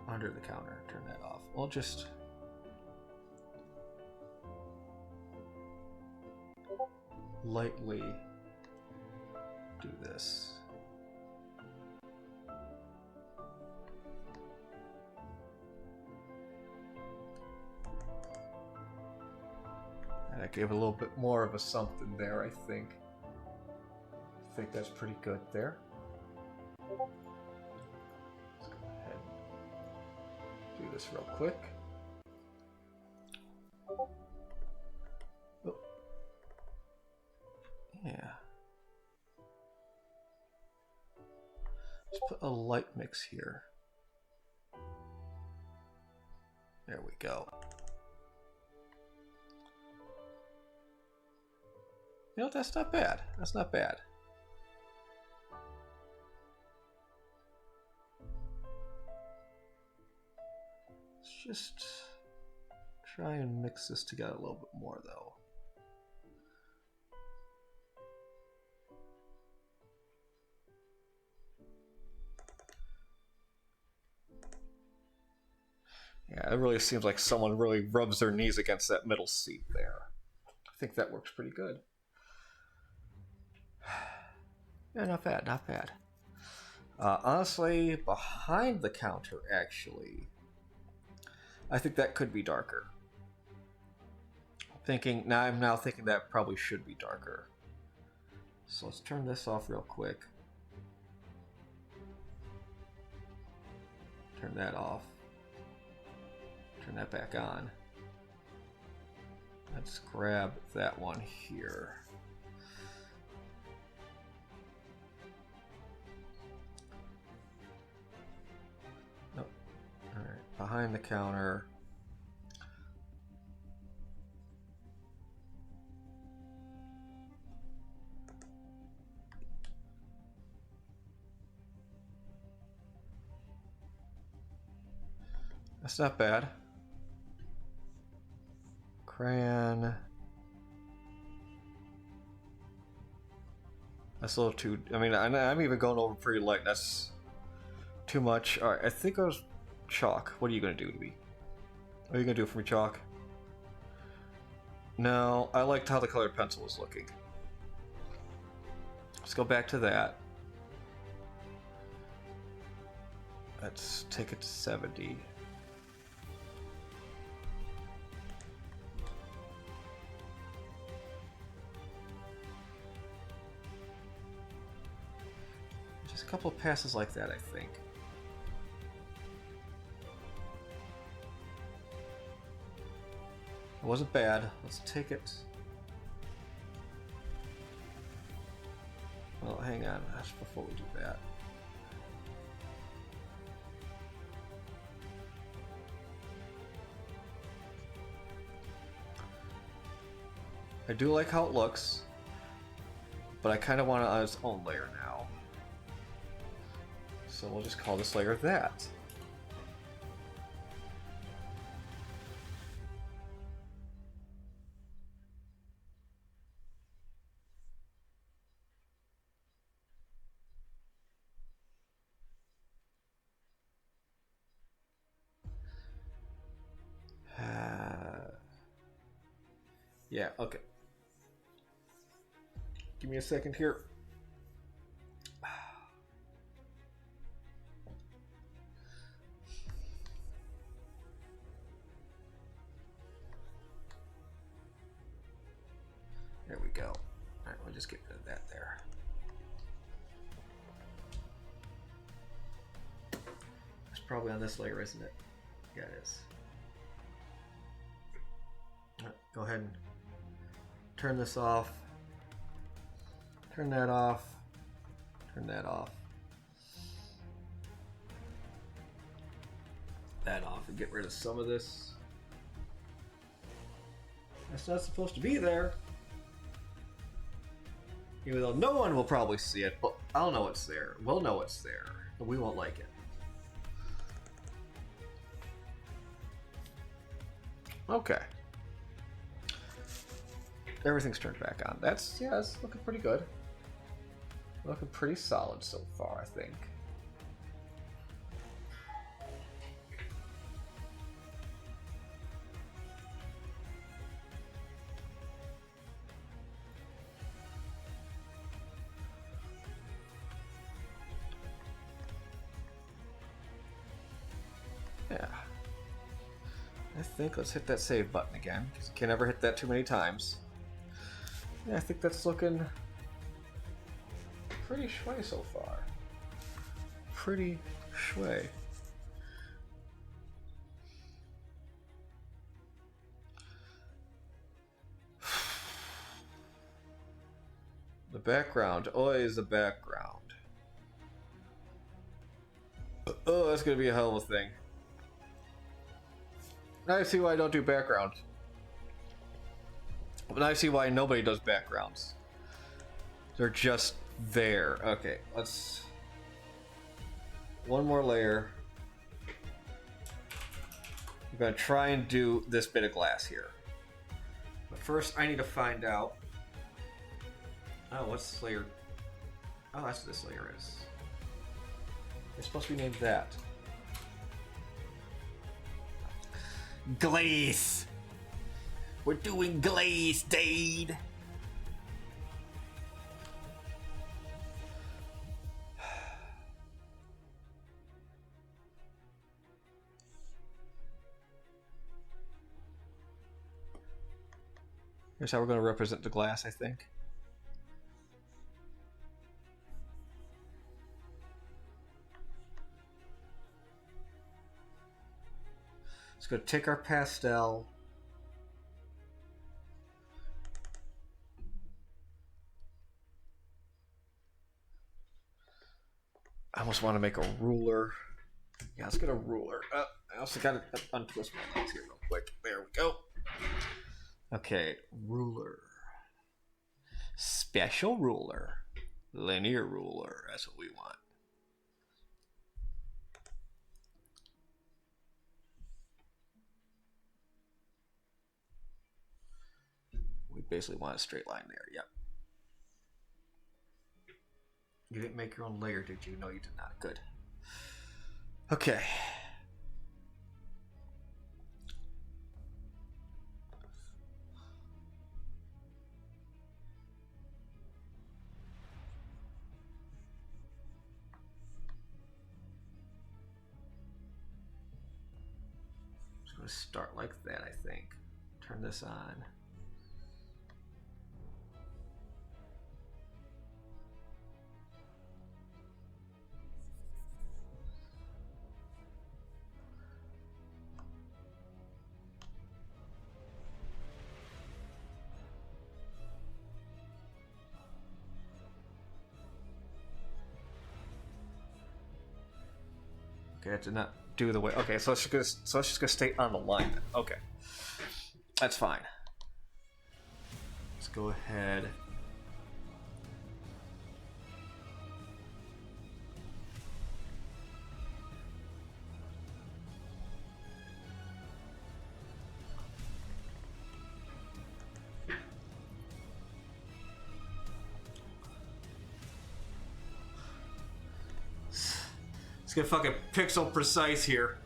Under the counter. Turn that off. We'll just. lightly do this. And I gave a little bit more of a something there, I think. I think that's pretty good there. Let's go ahead and do this real quick. Oh. Yeah. Let's put a light mix here. There we go. You know, that's not bad. That's not bad. Let's just try and mix this together a little bit more, though. Yeah, it really seems like someone really rubs their knees against that middle seat there. I think that works pretty good. Yeah, not bad, not bad. Honestly, behind the counter, actually, I think that could be darker. I'm now thinking that probably should be darker. So let's turn this off real quick. Turn that off. Turn that back on. Let's grab that one here. Nope. Alright, behind the counter. That's not bad. Crayon. That's a little too... I mean, I'm even going over pretty light. That's too much. Alright, I think I was... Chalk. What are you going to do to me? What are you going to do for me, Chalk? No, I liked how the colored pencil was looking. Let's go back to that. Let's take it to 70. Just a couple of passes like that, I think. It wasn't bad. Let's take it. Well, hang on. Just before we do that. I do like how it looks, but I kind of want it on its own layer now. So we'll just call this layer that. Yeah, okay. Give me a second here. There we go. Alright, we'll just get rid of that there. It's probably on this layer, isn't it? Yeah, it is. Alright, go ahead and turn this off. Turn that off. Turn that off. That off and get rid of some of this. That's not supposed to be there. Even though no one will probably see it, but I'll know it's there. We'll know it's there, but we won't like it. Okay. Everything's turned back on. That's looking pretty good. Looking pretty solid so far, I think. Yeah. I think let's hit that save button again, because you can never hit that too many times. Yeah, I think that's looking pretty shway so far. Pretty shway. The background. Always the background. Oh, that's gonna be a hell of a thing. Now I see why I don't do background. But now I see why nobody does backgrounds. They're just there. Okay, let's... One more layer. I'm gonna try and do this bit of glass here. But first I need to find out... Oh, what's this layer? Oh, that's what this layer is. It's supposed to be named that. Glaze! We're doing glaze, Dade! Here's how we're going to represent the glass, I think. Just going to take our pastel. I almost want to make a ruler. Yeah, let's get a ruler. I also got to untwist my legs here real quick. There we go. Okay, ruler. Special ruler. Linear ruler. That's what we want. We basically want a straight line there. Yep. You didn't make your own layer, did you? No, you did not. Good. Okay. Just going to start like that, I think. Turn this on. Okay, I did not do the way. Okay, so it's just gonna stay on the line then. Okay, that's fine. Let's go ahead. Let's get fucking pixel precise here.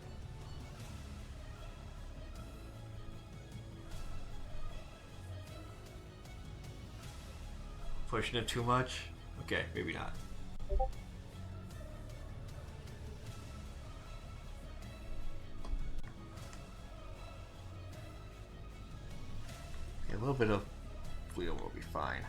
Pushing it too much? Okay, maybe not. Okay, a little bit of wheel will be fine.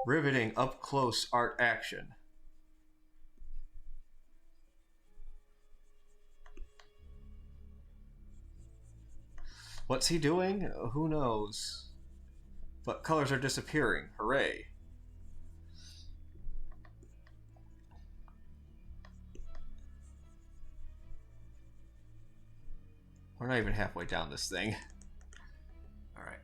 Riveting up close art action. What's he doing? Who knows? But colors are disappearing. Hooray. We're not even halfway down this thing. Alright.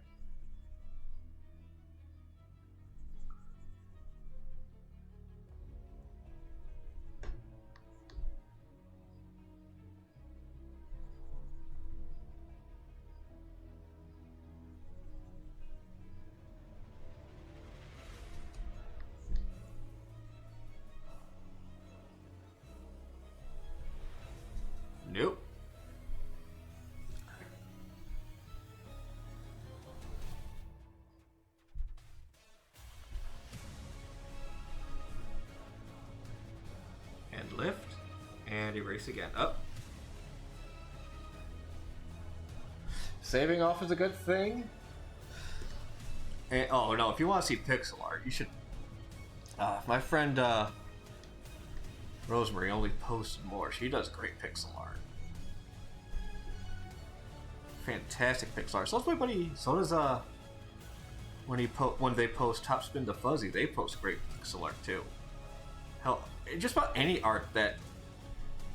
race again. Up. Saving off is a good thing. And, oh no, if you want to see pixel art, you should. My friend Rosemary only posts more. She does great pixel art. Fantastic pixel art. So does my buddy. So does when they post Top Spin to Fuzzy, they post great pixel art too. Hell, just about any art that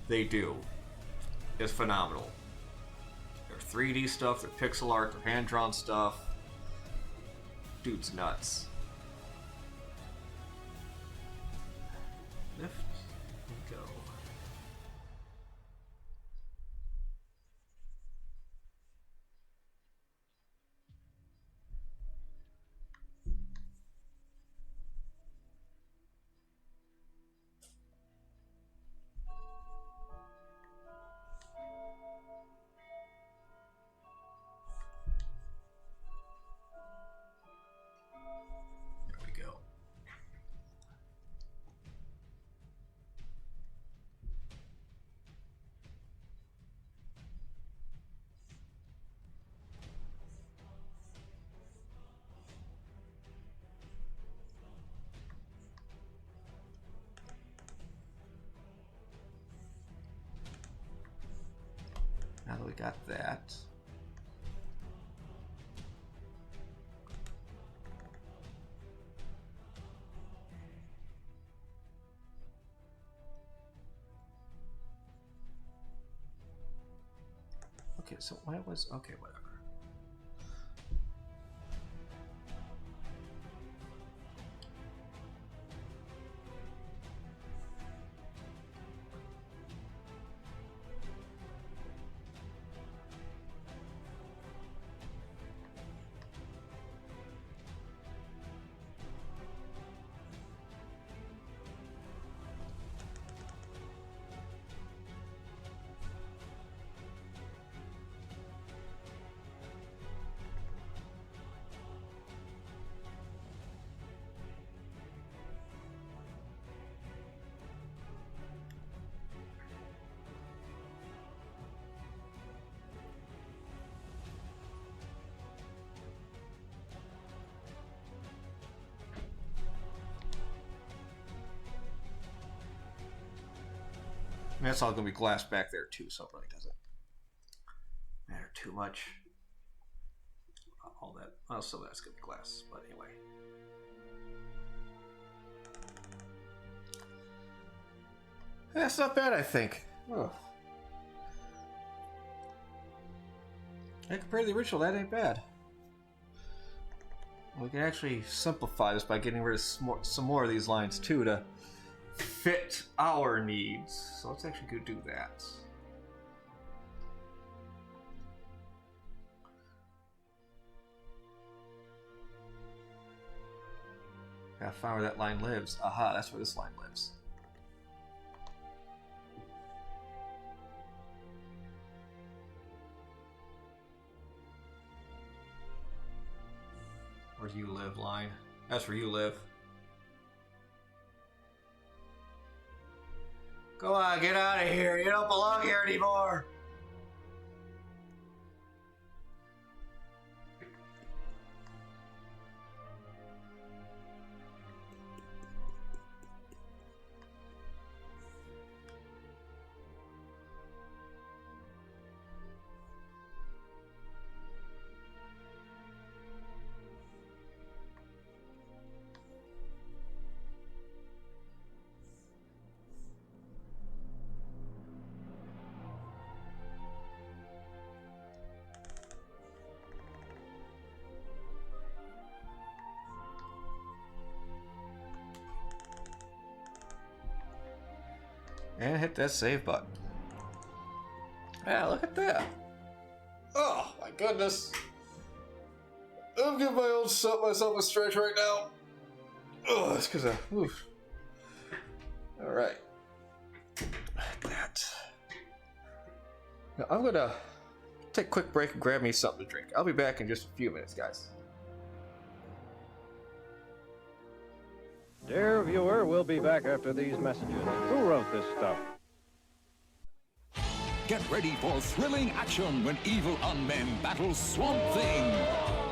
they do is phenomenal. Their 3D stuff, their pixel art, their hand-drawn stuff. Dude's nuts. Lift and go. There we go. Now that we got that. Okay, so why was okay, whatever. And that's all gonna be glass back there too, so it really doesn't matter too much. All that, well, some of that's gonna be glass, but anyway. That's not bad, I think. Oh. And compared to the original, that ain't bad. We can actually simplify this by getting rid of some more of these lines too to fit our needs. So let's actually go do that. Gotta find where that line lives. Aha, that's where this line lives. Where you live, line. That's where you live. Go on, get out of here. You don't belong here anymore. And hit that save button. Yeah, look at that. Oh, my goodness. I'm giving myself a stretch right now. Oh, that's because of... Oof. Alright. Like that. Now, I'm going to take a quick break and grab me something to drink. I'll be back in just a few minutes, guys. Dear viewer, we'll be back after these messages. Who wrote this stuff? Get ready for thrilling action when evil unmen battle Swamp Thing.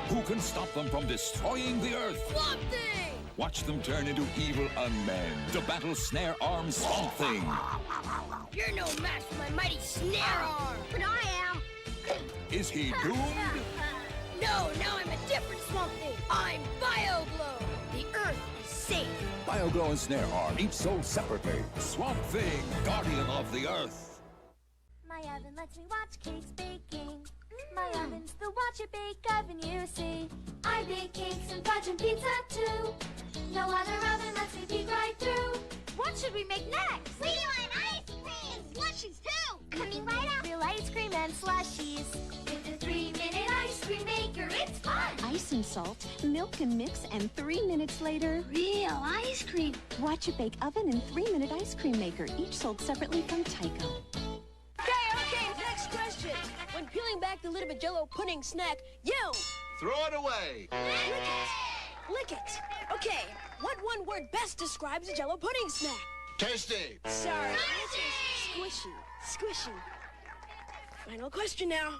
Who can stop them from destroying the Earth? Swamp Thing! Watch them turn into evil unmen to battle Snare Arm Swamp Thing. You're no match for my mighty Snare Arm! But I am! Is he doomed? No, now I'm a different Swamp Thing! I'm BioGlow! The Earth is safe! BioGlow and Snare Arm, each sold separately. Swamp Thing, guardian of the Earth. My oven lets me watch cakes baking. My oven's the watch it bake oven, you see. I bake cakes and fudge and pizza too. No other oven lets me peek right through. What should we make next? We want ice cream! Slushies too! Coming right up! Real ice cream and slushies. With a 3-minute ice cream maker, it's fun! Ice and salt, milk and mix, and 3 minutes later, Real ice cream! watch it bake oven and 3-minute ice cream maker, each sold separately from Tyco. Okay, next question. When peeling back the lid of a Jell-O pudding snack, you Throw it away. lick it. Okay, what one word best describes a Jell-O pudding snack? Tasty. Sorry, squishy, squishy. Final question now.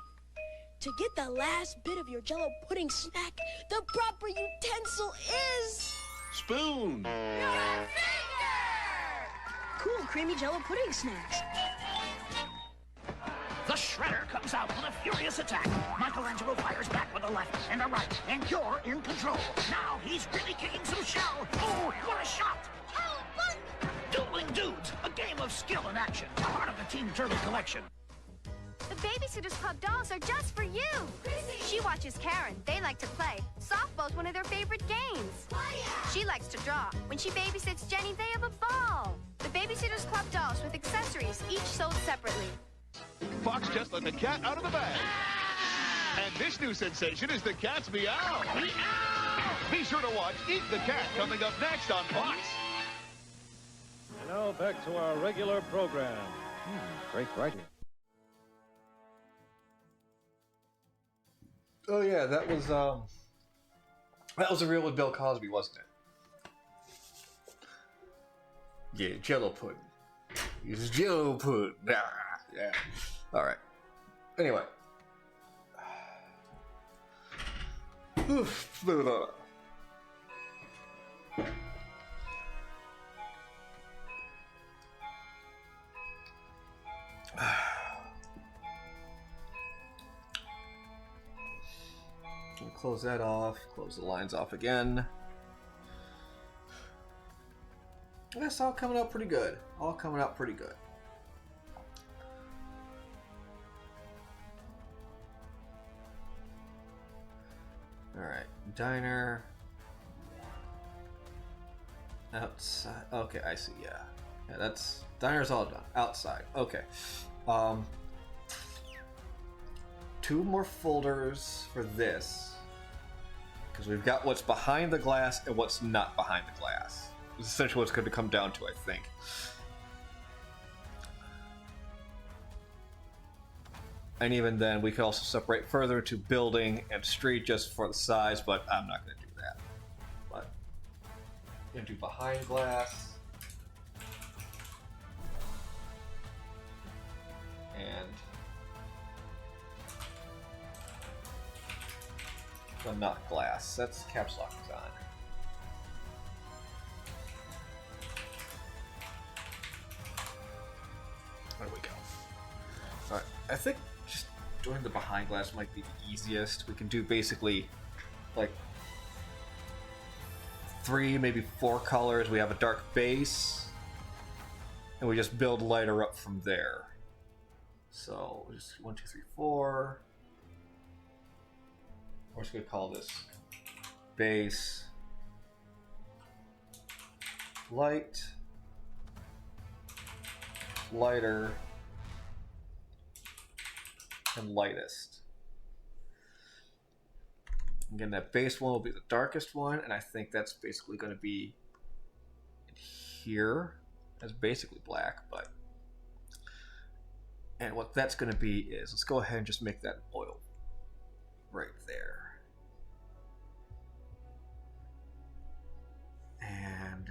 To get the last bit of your Jell-O pudding snack, the proper utensil is Spoon. cool, creamy Jell-O pudding snacks. The Shredder comes out with a furious attack. Michelangelo fires back with a left and a right, and you're in control. Now he's really kicking some shell. Oh, what a shot! Dueling Dudes, a game of skill and action, part of the Team Turtle collection. The Babysitters Club dolls are just for you. She watches Karen. They like to play. Softball's one of their favorite games. She likes to draw. When she babysits Jenny, they have a ball. The Babysitters Club dolls with accessories, each sold separately. Fox just let the cat out of the bag. And this new sensation is the cat's meow. Meow! Be sure to watch Eat the Cat coming up next on Fox. And now back to our regular program. Great writing. Oh yeah, that was a reel with Bill Cosby, wasn't it? Yeah, Jello pudding. It's Jello pudding. Ah, yeah. All right. Anyway. Oof, blah, blah, blah. We'll close that off, close the lines off again. That's all coming out pretty good. All coming out pretty good. Alright, diner. Outside. Okay, I see, yeah. Yeah, that's... Diner's all done. Outside. Okay. 2 more folders for this. Because we've got what's behind the glass and what's not behind the glass. It's essentially what it's going to come down to, I think. And even then, we could also separate further to building and street just for the size, but I'm not going to do that. But, going to do behind glass. And the not glass. That's caps lock design. There we go. Alright, I think just doing the behind glass might be the easiest. We can do basically like 3, maybe 4 colors. We have a dark base, and we just build lighter up from there. So just 1, 2, 3, 4. We're just gonna call this base, light, lighter, and lightest. Again, that base one will be the darkest one, and I think that's basically going to be here. That's basically black, but... And what that's going to be is, let's go ahead and just make that oil right there. And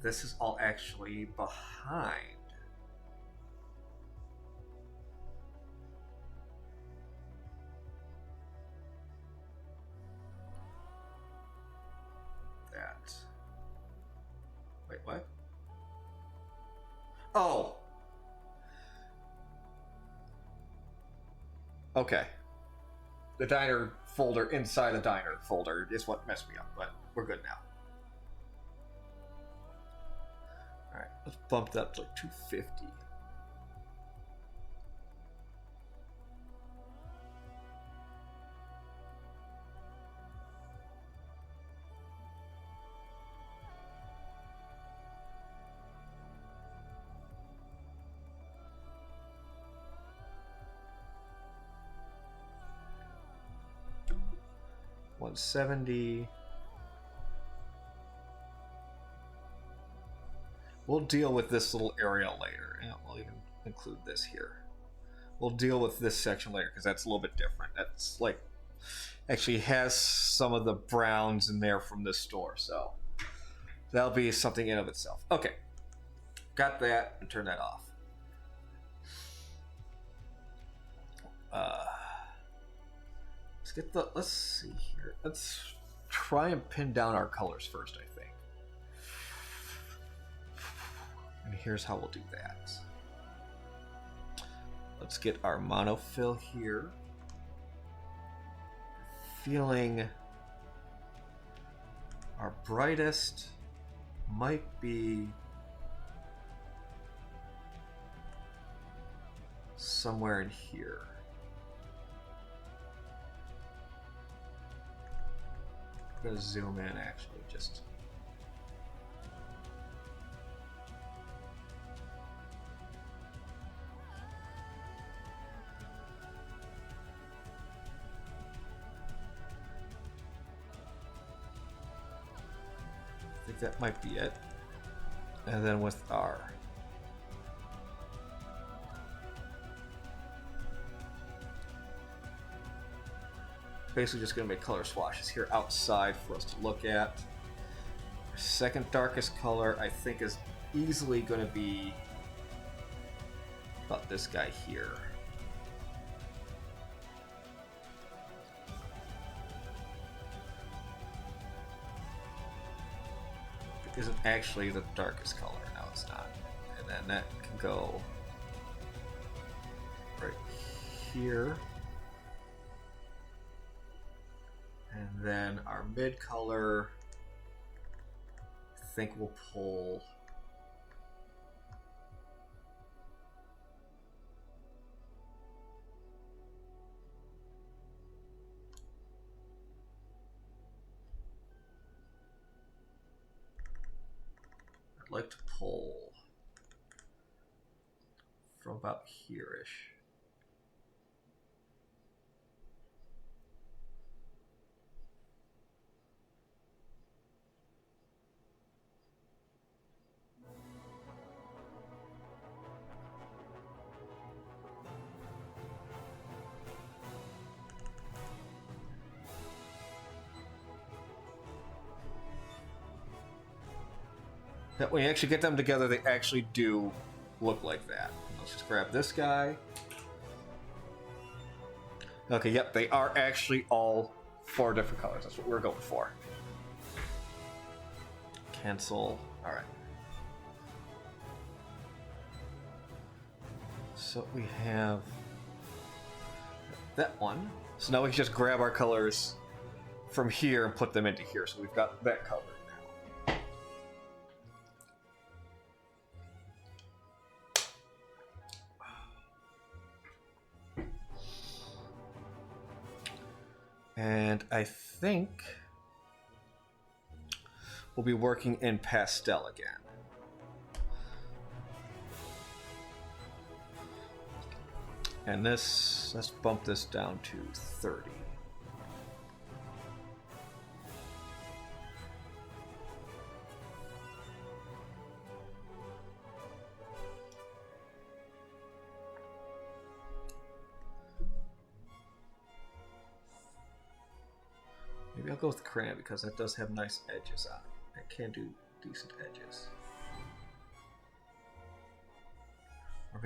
this is all actually behind. That. Wait, what? Oh! Okay. The diner folder inside the diner folder is what messed me up, but we're good now. Alright, let's bump that up to like 250. $170. We'll deal with this little area later, and we'll even include this here. We'll deal with this section later because that's a little bit different. That's like actually has some of the browns in there from this store, so that'll be something in of itself. Okay, got that, and turn that off. Let's see here. Let's try and pin down our colors first, I think. And here's how we'll do that. Let's get our monofill here. Feeling our brightest might be somewhere in here. I'm gonna zoom in actually, just I think that might be it. And then with our basically just going to make color swatches here outside for us to look at. Our second darkest color I think is easily going to be about this guy here. It isn't actually the darkest color. No, it's not. And then that can go right here. And then our mid color, I think we'll pull I'd like to pull from about here-ish. That when you actually get them together, they actually do look like that. Let's just grab this guy. Okay, yep, they are actually all 4 different colors. That's what we're going for. Cancel. Alright. So we have that one. So now we can just grab our colors from here and put them into here. So we've got that covered. And I think we'll be working in pastel again. And this, let's bump this down to 30. Maybe I'll go with crayon because that does have nice edges on it. It can do decent edges.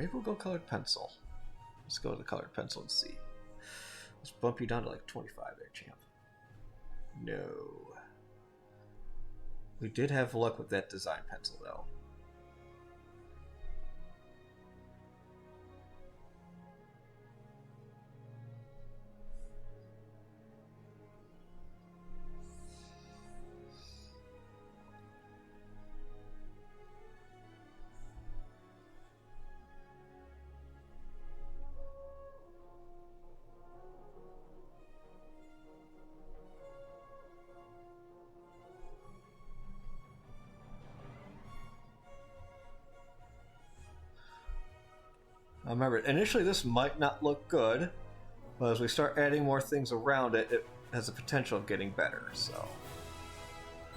maybe we'll go colored pencil. Let's go to the colored pencil and see. Let's bump you down to like 25 there, champ. No. We did have luck with that design pencil, though. Remember, initially this might not look good, but as we start adding more things around it, it has the potential of getting better, so...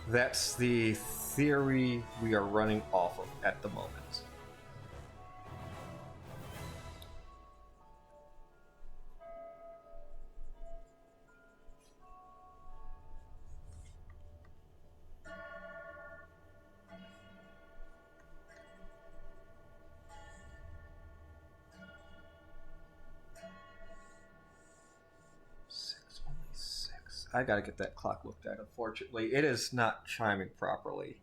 That's the theory we are running off of at the moment. I gotta get that clock looked at. Unfortunately, it is not chiming properly.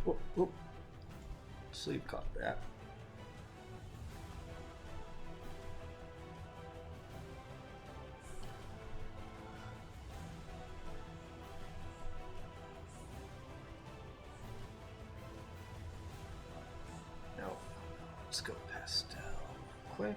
Whoop, whoop. Sleep caught that. No. Let's go pastel quick.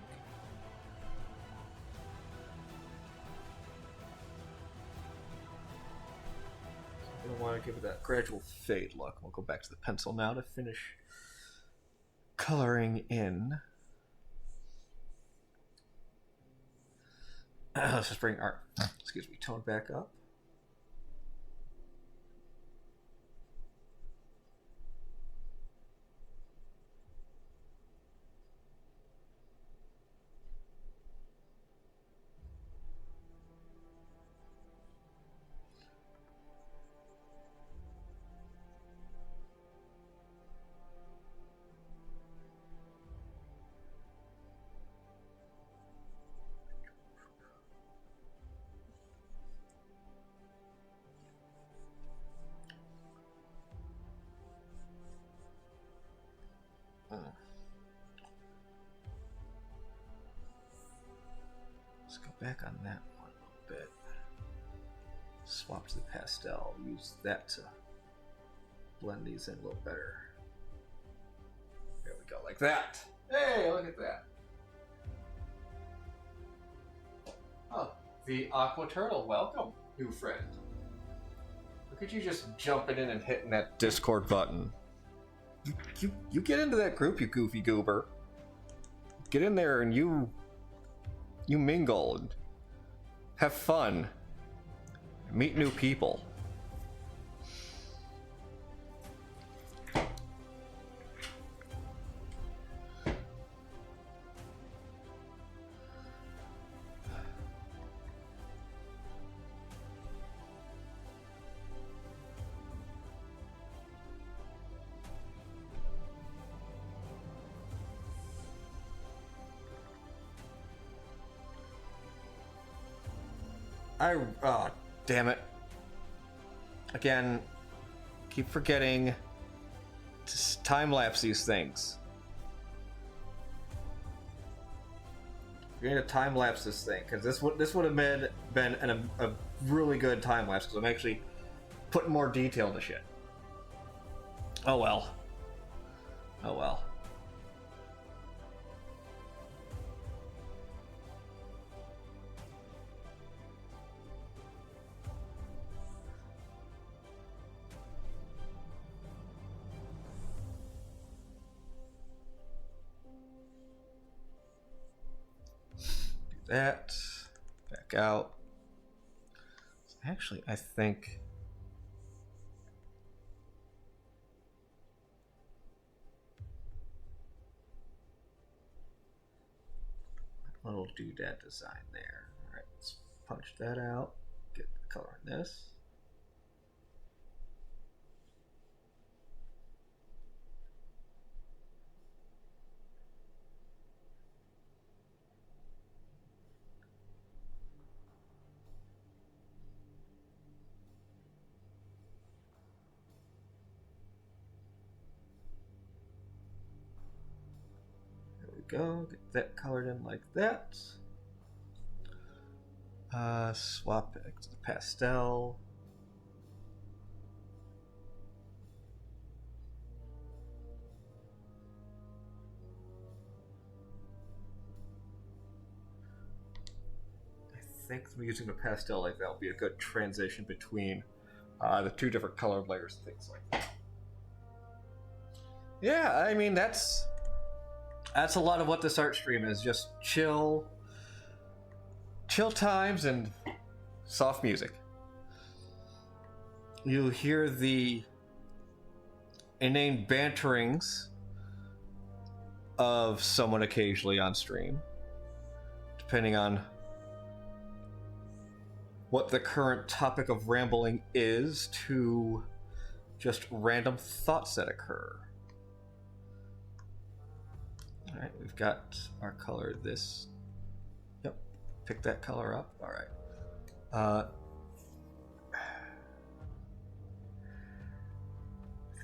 I want to give it that gradual fade look. We'll go back to the pencil now to finish coloring in. Let's just bring our, tone back up. Let's go back on that one a little bit. Swap to the pastel. Use that to blend these in a little better. There we go, like that. Hey, look at that. Oh, the Aqua Turtle, welcome, new friend. Look at you just jumping in and hitting that Discord button. You get into that group, you goofy goober. Get in there and you mingle and have fun. Meet new people. Oh, damn it. Again, keep forgetting to time-lapse these things. We need to time lapse this thing because this would have been a really good time lapse because I'm actually putting more detail into shit. Oh well. Oh well. That back out. Actually, I think little doodad design there. All right, let's punch that out. Get the color in this. Go get that colored in like that. Swap it to the pastel. I think using the pastel like that will be a good transition between the two different colored layers and things like that. Yeah, I mean that's a lot of what this art stream is. Just chill times and soft music. You hear the inane banterings of someone occasionally on stream, depending on what the current topic of rambling is, to just random thoughts that occur. Alright, we've got our color this. Yep, pick that color up. Alright.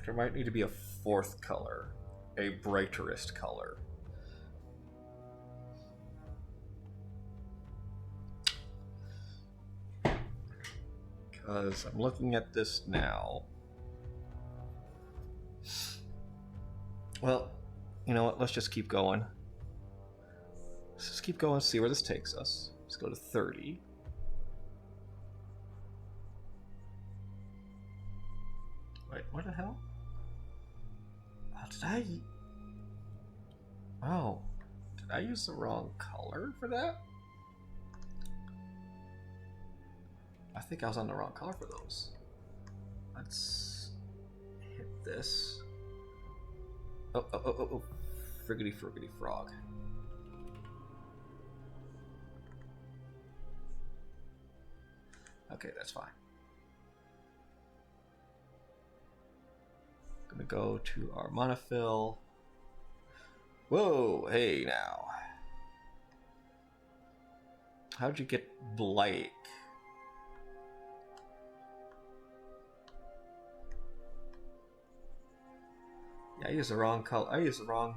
There might need to be a fourth color, a brighterest color. Because I'm looking at this now. Well, you know what? Let's just keep going. Let's just keep going and see where this takes us. Let's go to 30. Wait, what the hell? Oh, did I use the wrong color for that? I think I was on the wrong color for those. Let's hit this. Oh. Friggity frog. Okay, that's fine. Gonna go to our monofill. Whoa, hey now. How'd you get Blake? Yeah, I used the wrong color. I used the wrong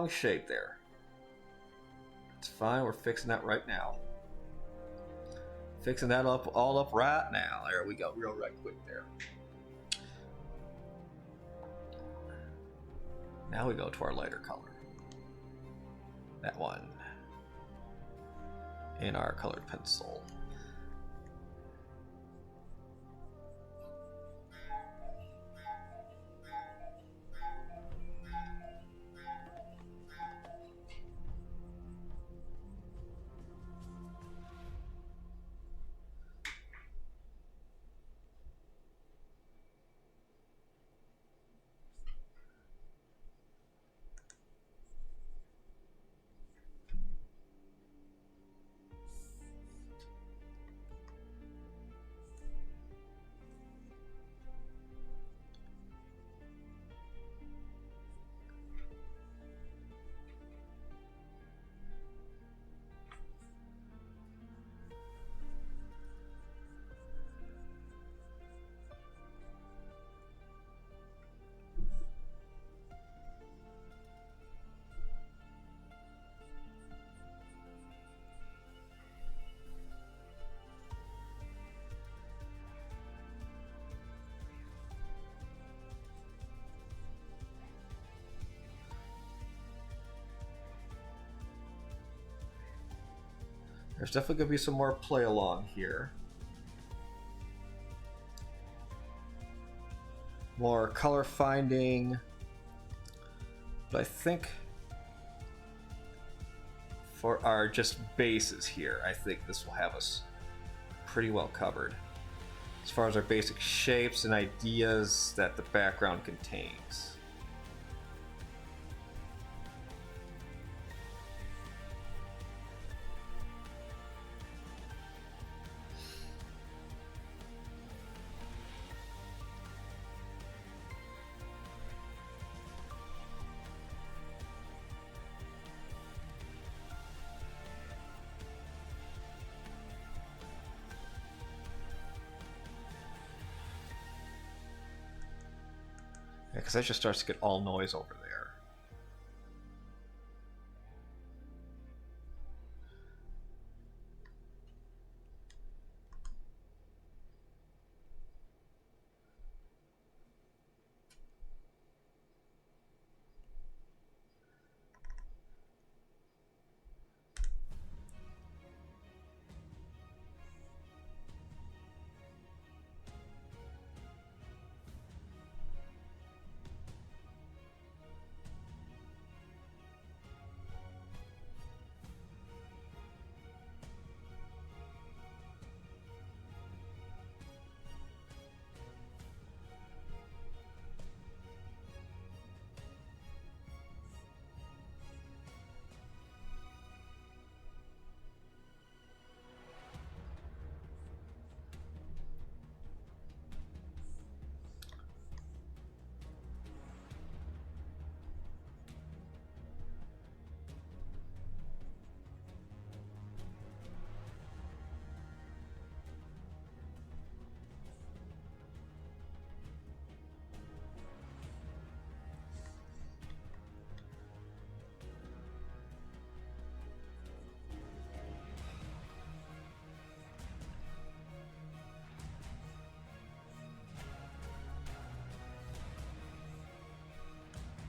shape there. It's fine, we're fixing that right now. Fixing that up all up right now. There we go, real right quick there. Now we go to our lighter color. That one. In our colored pencil. There's definitely going to be some more play along here. More color finding. But I think for our just bases here, I think this will have us pretty well covered. As far as our basic shapes and ideas that the background contains. Because that just starts to get all noise over there.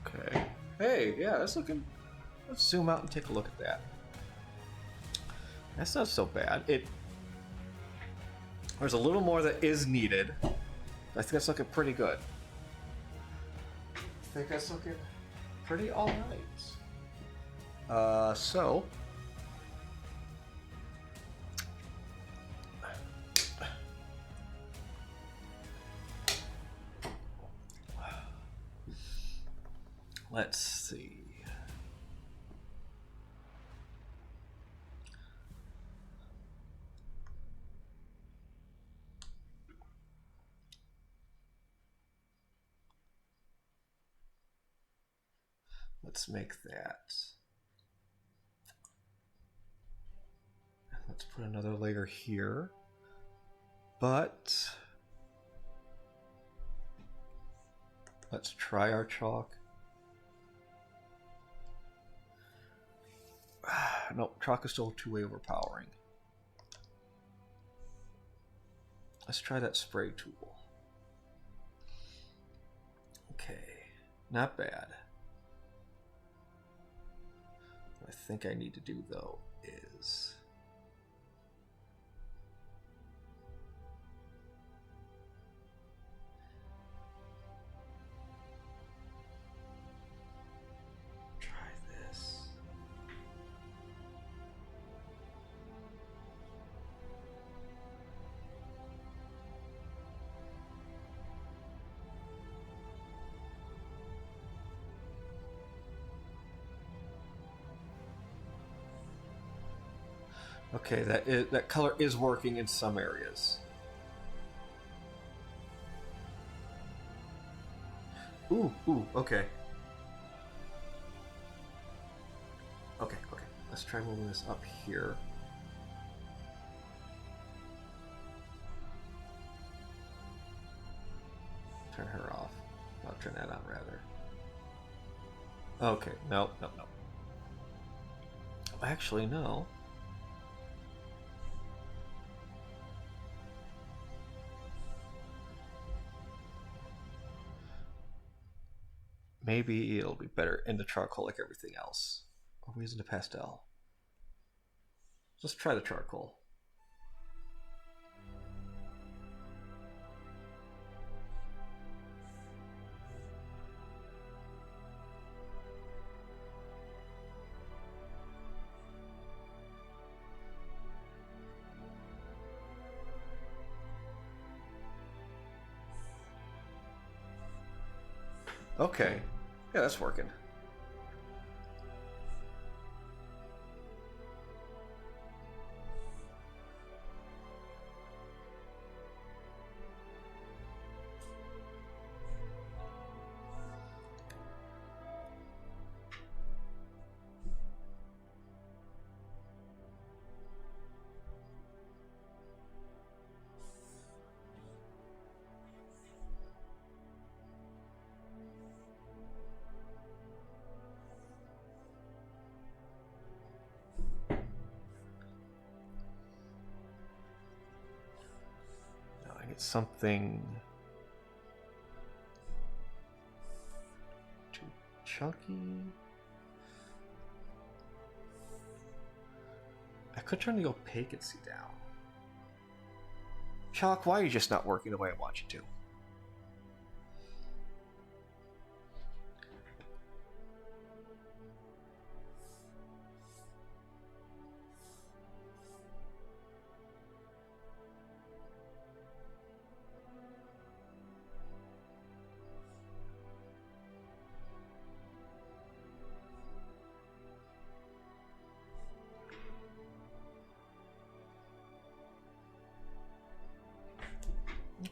Okay. Hey, yeah, that's looking. Let's zoom out and take a look at that. That's not so bad. There's a little more that is needed. I think that's looking pretty good. I think that's looking pretty alright. So. Let's see. Let's make that. Let's put another layer here. But let's try our chalk. No, chalk is still too overpowering. Let's try that spray tool. Okay, not bad. What I think I need to do though is try this. Okay, that color is working in some areas. Ooh, okay. Okay. Let's try moving this up here. Turn her off. I'll turn that on, rather. Okay, no. Actually, no. Maybe it'll be better in the charcoal like everything else. Or we use it in the pastel. Let's try the charcoal. Okay. Yeah, that's working. Something too chunky. I could turn the opaquency down. Chalk, why are you just not working the way I want you to?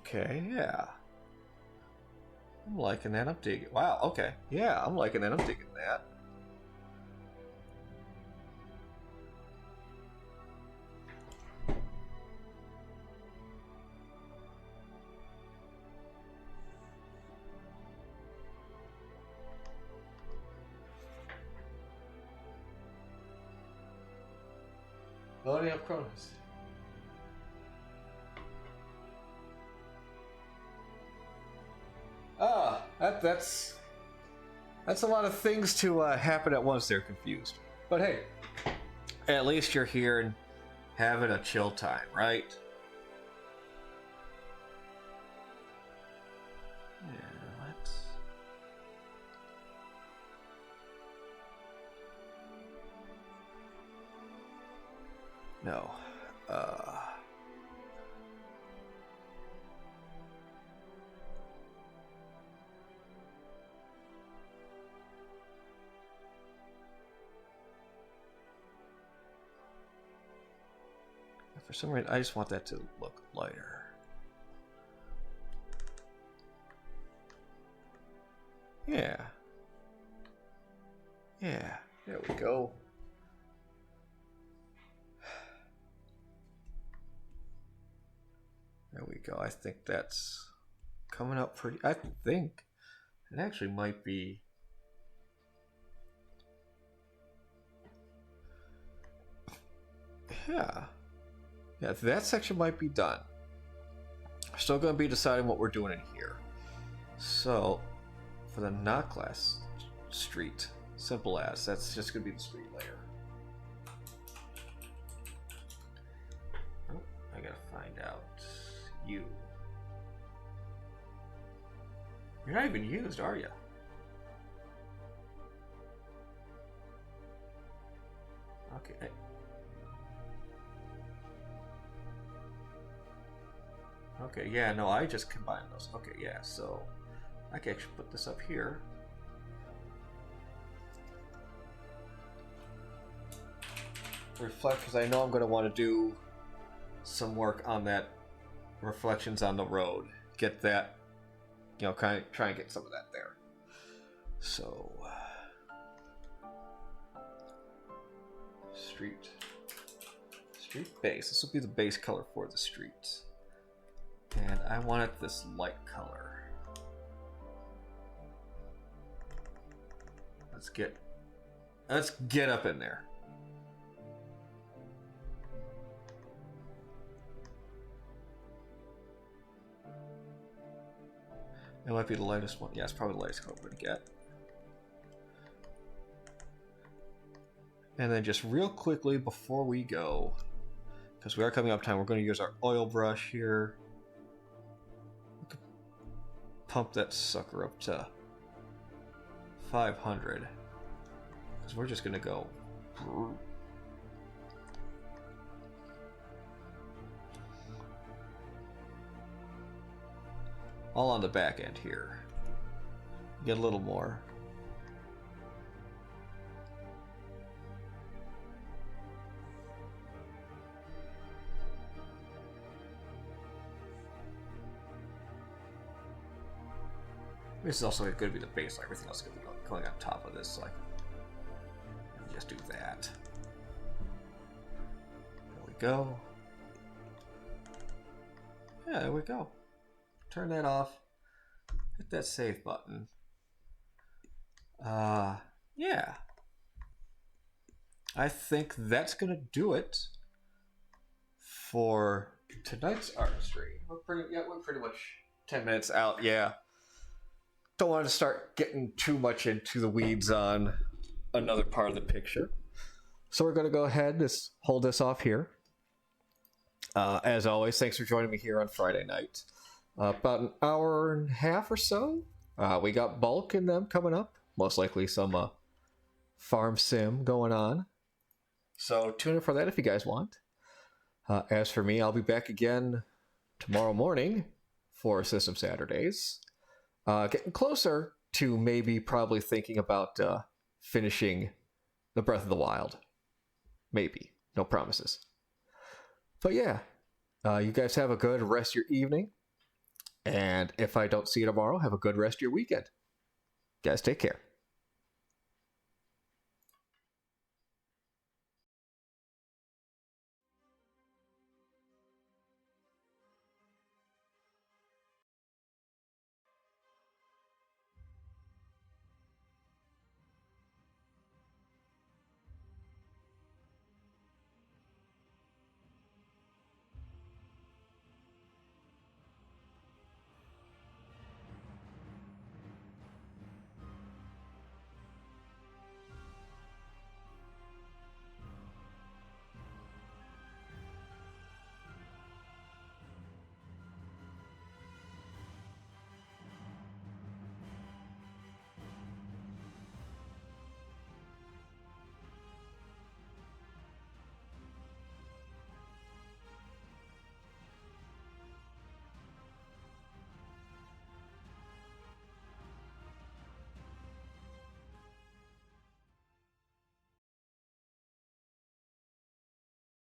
Okay, yeah. I'm liking that. I'm digging. Wow, okay. Yeah, I'm liking that. I'm digging that. Loading up Cronus. That's a lot of things to happen at once. They're confused, but hey, at least you're here and having a chill time, right? Yeah, let's. No. For some reason, I just want that to look lighter. Yeah. Yeah, there we go. There we go. I think that's coming up pretty. I think it actually might be. Yeah. Yeah, that section might be done. We're still going to be deciding what we're doing in here. So, for the not glass street, simple as, that's just going to be the street layer. Oh, I got to find out you. You're not even used, are you? Okay. Okay, yeah, no, I just combined those. Okay, yeah, so I can actually put this up here. Reflect, because I know I'm going to want to do some work on that reflections on the road. Get that, you know, kind of try and get some of that there. So, street base. This will be the base color for the street. And I want it this light color. Let's get up in there. It might be the lightest one. Yeah, it's probably the lightest color we're gonna get. And then just real quickly before we go, because we are coming up time, we're going to use our oil brush here. Pump that sucker up to 500. Because we're just going to go... all on the back end here. Get a little more. This is also going to be the base. Everything else is going to be going on top of this. So I can just do that. There we go. Yeah, there we go. Turn that off. Hit that save button. Yeah. I think that's going to do it for tonight's artistry. We're pretty much 10 minutes out, yeah. Don't want to start getting too much into the weeds on another part of the picture. So we're going to go ahead and hold this off here. As always, thanks for joining me here on Friday night. About an hour and a half or so. We got Bulk in them coming up. Most likely some farm sim going on. So tune in for that if you guys want. As for me, I'll be back again tomorrow morning for System Saturdays. Getting closer to probably thinking about finishing the Breath of the Wild. Maybe. No promises. But yeah, you guys have a good rest of your evening. And if I don't see you tomorrow, have a good rest of your weekend. Guys, take care.